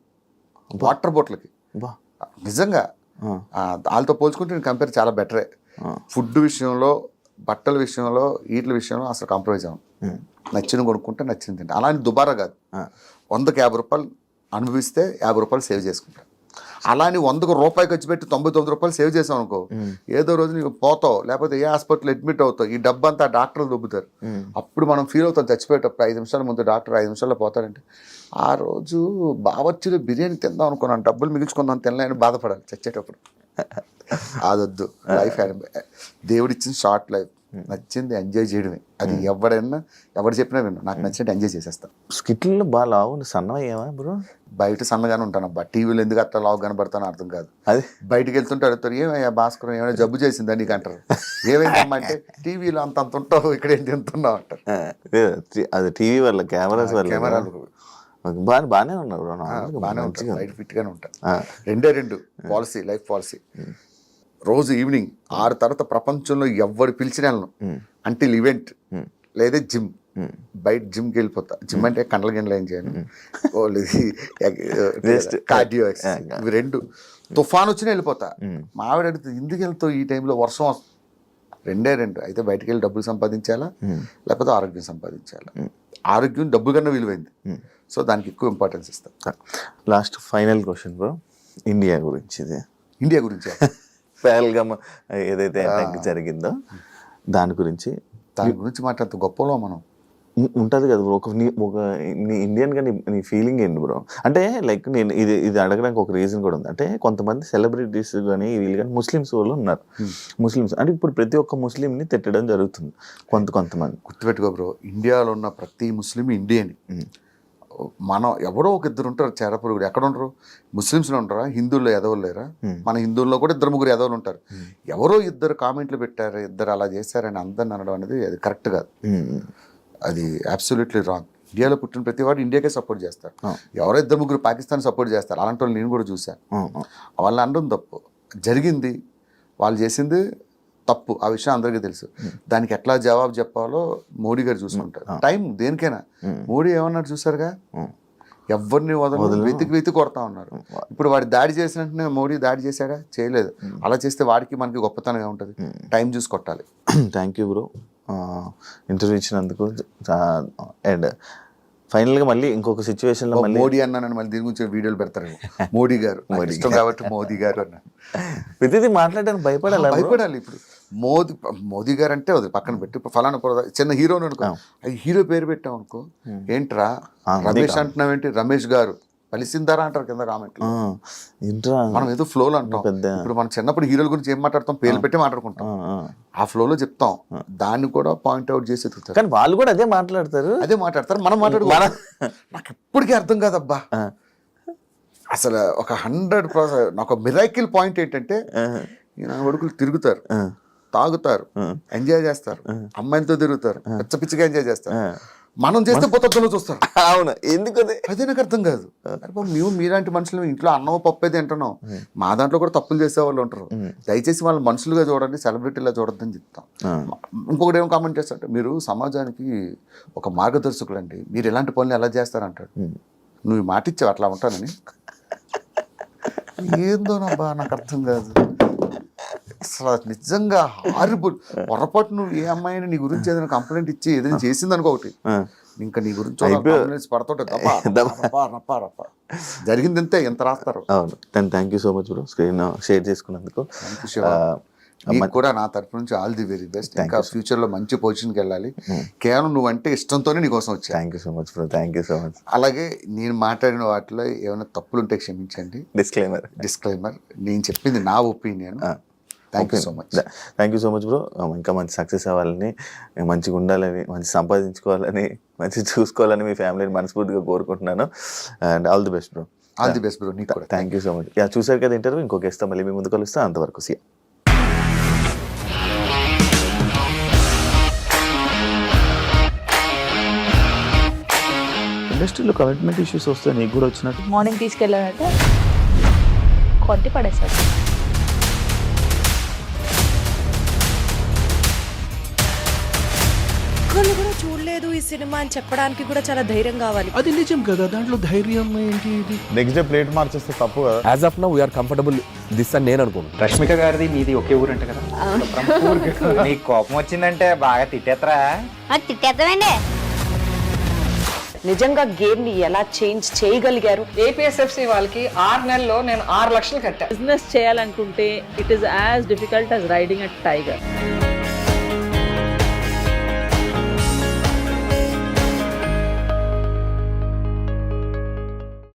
వాటర్ బాటిల్కి. నిజంగా వాళ్ళతో పోల్చుకుంటే నేను కంపేర్ చాలా బెటరే. ఫుడ్ విషయంలో, బట్టల విషయంలో, వీటి విషయంలో అసలు కాంప్రమైజ్ అవ్వం. నచ్చింది కొనుక్కుంటే నచ్చింది తింటా. అలా అని దుబారా కాదు. 100కి 50 రూపాయలు అనుభవిస్తే 50 రూపాయలు సేవ్ చేసుకుంటా. అలా అని 100కు రూపాయి ఖర్చు పెట్టి 99 రూపాయలు సేవ్ చేసావు అనుకో, ఏదో రోజు నీకు పోతావు, లేకపోతే ఏ హాస్పిటల్ అడ్మిట్ అవుతావు, ఈ డబ్బంతా డాక్టర్లు దొబ్బుతారు. అప్పుడు మనం ఫీల్ అవుతాం, చచ్చిపోయేటప్పుడు 5 నిమిషాల ముందు డాక్టర్ 5 నిమిషాల్లో పోతాడంటే, ఆ రోజు బావర్చిలో బిర్యానీ తిందాం అనుకున్నాను, డబ్బులు మిగిల్చుకుందాం, తినలేని బాధపడాలి చచ్చేటప్పుడు. అదొద్దు. లైఫ్ దేవుడిచ్చిన షార్ట్ లైఫ్, నచ్చింది ఎంజాయ్ చేయడమే. అది ఎవరు చెప్పినా విన్నా, నాకు నచ్చినట్టు ఎంజాయ్ చేసేస్తా. స్కిట్లో బాగా లావు సన్నమయ్యావా బ్రో? బయట సన్నగానే ఉంటాను అబ్బా, టీవీలో ఎందుకు అట్లా లావు కనబడతానో అర్థం కాదు. అది బయటకు వెళ్తుంటే అడుగుతారు, ఏమయ్యా భాస్కర్ ఏమైనా జబ్బు చేసిందా నీకు అంటారు. ఏమైందమ్మా అంటే, టీవీలో అంత ఉంటావు, ఇక్కడ ఏంటి తింటున్నావు అంటారు. అది టీవీ వల్ల, కెమెరాస్ వల్ల. కెమెరాలు బాగానే ఉన్నారు, బాగానే ఉంటారు, బయట ఫిట్గానే ఉంటారు. 2 పాలసీ, లైఫ్ పాలసీ. రోజు ఈవినింగ్ 6 తర్వాత ప్రపంచంలో ఎవరు పిలిచిన వెళ్ళను, అంటిల్ ఈవెంట్ లేదా జిమ్. బయట జిమ్కి వెళ్ళిపోతా. జిమ్ అంటే కండల గిండలు ఏం చేయను, కార్డియో ఎక్సర్సైజ్, ఇవి 2. తుఫాన్ వచ్చినా వెళ్ళిపోతా. మా ఆవిడ అడిగితే, ఎందుకు వెళ్తావు ఈ టైంలో, వర్షం వస్తుంది. 2 అయితే బయటకు వెళ్ళి డబ్బులు సంపాదించాలా, లేకపోతే ఆరోగ్యం సంపాదించాలా. ఆరోగ్యం డబ్బు కన్నా విలువైంది, సో దానికి ఎక్కువ ఇంపార్టెన్స్ ఇస్తా. Last final question bro, India గురించి. ఇండియా గురించి పహల్గామ్ ఏదైతే అటాక్ జరిగిందో దాని గురించి మాట్లాడుతూ గొప్పలో మనం ఉంటుంది కదా బ్రో. నీ ఇండియన్గా నీ ఫీలింగ్ ఏంటి బ్రో? అంటే లైక్ నేను ఇది అడగడానికి ఒక రీజన్ కూడా ఉంది. అంటే కొంతమంది సెలబ్రిటీస్ కానీ వీళ్ళు కానీ ముస్లిమ్స్ వాళ్ళు ఉన్నారు. ముస్లిమ్స్ అంటే ఇప్పుడు ప్రతి ఒక్క ముస్లింని తిట్టడం జరుగుతుంది కొంతమంది. గుర్తుపెట్టుకో బ్రో, ఇండియాలో ఉన్న ప్రతి ముస్లిం ఇండియన్. మనం ఎవరో ఒక 2 ఉంటారు చేరపురుగుడు. ఎక్కడ ఉండరు? ముస్లిమ్స్లో ఉంటారా? హిందువుల్లో ఎదవలు లేరా? మన హిందువుల్లో కూడా 2-3 ఎదవలు ఉంటారు. ఎవరో 2 కామెంట్లు పెట్టారు, 2 అలా చేశారని అందరిని అనడం అనేది అది కరెక్ట్ కాదు. అది అబ్సల్యూట్లీ రాంగ్. ఇండియాలో పుట్టిన ప్రతి వాడు ఇండియాకే సపోర్ట్ చేస్తారు. ఎవరో 2-3 పాకిస్తాన్ సపోర్ట్ చేస్తారు. అలాంటి వాళ్ళు నేను కూడా చూశాను. వాళ్ళని అనడం తప్పు. జరిగింది, వాళ్ళు చేసింది తప్పు, ఆ విషయం అందరికీ తెలుసు. దానికి ఎట్లా జవాబు చెప్పాలో మోడీ గారు చూసుకుంటారు. టైం దేనికైనా. మోడీ ఏమన్నారు చూసారుగా, ఎవరిని వదలదు, వెతికి కొడతా ఉన్నారు. ఇప్పుడు వాడి దాడి చేసిన వెంటనే మోడీ దాడి చేశాడా? చేయలేదు. అలా చేస్తే వాడికి మనకి గొప్పతనంగా ఉంటుంది. టైం చూసి కొట్టాలి. థ్యాంక్ యూ బ్రో, ఇంటర్వ్యూ ఇచ్చినందుకు. అండ్ ఫైనల్గా మళ్ళీ ఇంకొక సిచ్యువేషన్లో మళ్ళీ మోడీ అన్నానని మళ్ళీ దీని గురించి వీడియోలు పెడతారు. మోడీ గారు ఇష్టం కాబట్టి మోదీ గారు అన్న ప్రతిదీ మాట్లాడడానికి భయపడాలి. ఇప్పుడు మోదీ గారు అంటే అది పక్కన పెట్టి, ఇప్పుడు ఫలానా చిన్న హీరోని అనుకో, హీరో పేరు పెట్టాం అనుకో, ఏంట్రా రమేష్ అంటున్నావు ఏంటి, రమేష్ గారు పలిసిందారా అంటారు కింద కామెంట్. మనం ఏదో ఫ్లోలో అంటాం. ఇప్పుడు మనం చిన్నప్పుడు హీరోల గురించి ఏం మాట్లాడతాం, పేర్లు పెట్టి మాట్లాడుకుంటాం, ఆ ఫ్లోలో చెప్తాం. దాన్ని కూడా పాయింట్ అవుట్ చేసి ఎదుగుతారు. కానీ వాళ్ళు కూడా అదే మాట్లాడతారు. మనం మాట్లాడుకోవాలి. నాకు ఎప్పటికీ అర్థం కాదబ్బా అసలు. ఒక 100% నాకు మిరాకిల్ పాయింట్ ఏంటంటే, ఈయన కొడుకులు తిరుగుతారు, తాగుతారు, ఎంజాయ్ చేస్తారు, అమ్మాయిలతో తిరుగుతారు, పిచ్చిగా ఎంజాయ్ చేస్తారు. మనం చేస్తే పొత్తులో చూస్తారు. అవును, ఎందుకు అదే నాకు అర్థం కాదు. మేము మీలాంటి మనుషులు ఇంట్లో అన్నం పప్పు అయితే తింటున్నాం, మా దాంట్లో కూడా తప్పులు చేసే వాళ్ళు ఉంటారు. దయచేసి వాళ్ళు మనుషులుగా చూడండి, సెలబ్రిటీలా చూడొద్దని చెప్తాం. ఇంకొకటి ఏం కామెంట్ చేస్తారంటే, మీరు సమాజానికి ఒక మార్గదర్శకులు అండి, మీరు ఎలాంటి పనులు ఎలా చేస్తారంటాడు. నువ్వు మాట ఇచ్చావు అట్లా ఉంటానని. ఏందోనబ్బా నాకు అర్థం కాదు అసలు. నిజంగా హారిబుల్. పొరపాటు నువ్వు ఏ అమ్మాయిని నీ గురించి ఏదైనా కంప్లైంట్ ఇచ్చి ఏదైనా చేసింది అనుకో, ఒకటి ఇంకా నీ గురించి పడుతుంటే జరిగింది అంతే, ఎంత రాస్తారు. అవును. Thank you so much bro, screen share చేసుకున్నందుకు. నీకు కూడా నా తరపు నుంచి ఆల్ ది వెరీ బెస్ట్. ఇంకా ఫ్యూచర్ లో మంచి పొజిషన్కి వెళ్ళాలి. కేవలం నువ్వంటే ఇష్టంతోనే నీ కోసం వచ్చా. Thank you so much bro, thank you so much. అలాగే నేను మాట్లాడిన వాటిలో ఏమైనా తప్పులు ఉంటే క్షమించండి. డిస్క్లైమర్, నేను చెప్పింది నా opinion. Thank you so much. Thank you so much bro. ఇంకా మంచి సక్సెస్ అవ్వాలని, మంచిగా ఉండాలని, మంచి సంపాదించుకోవాలని, మంచి చూసుకోవాలని మీ ఫ్యామిలీని మనస్ఫూర్తిగా కోరుకుంటున్నాను. And all the best bro. All the best bro. నీకు కూడా థ్యాంక్ యూ సో మచ్. చూసారు కదా ఇంటర్వ్యూ, ఇంకొక ఇస్తాం మళ్ళీ మీ ముందు కలుస్తాం. అంతవరకు సి ఇండస్ట్రీలో కమిట్మెంట్ ఇష్యూస్ వస్తే నీకు కూడా వచ్చినట్టు. మార్నింగ్ తీసుకెళ్ళాడంటే కొట్టి పడేస్తాడు. ఒక్కళ్ళు కూడా చూడలేదు ఈ సినిమా అని చెప్పడానికి కూడా చాలా ధైర్యం కావాలి. అది నిజం కదా, దాంట్లో ధైర్యం ఏంటి? ఇది నెక్స్ట్ డే ప్లేట్ మార్చేస్తే తప్పు కదా. As of now we're comfortable this అని నేను అనుకుంటున్నాను. రష్మిక గారిది మీది ఒకే ఊరంట కదా. నీకు కోపం వచ్చిందంటే బాగా తిట్టేత్తరా? తిట్టేద్దామండి. నిజంగా గేమ్ ని ఎలా చేంజ్ చేయగలిగారు? ఏపీఎస్ఎఫ్సి వాళ్ళకి 6 నెలల్లో నేను 6 లక్షలు కట్టా. బిజినెస్ చేయాలనుకుంటే it is as difficult as riding a tiger.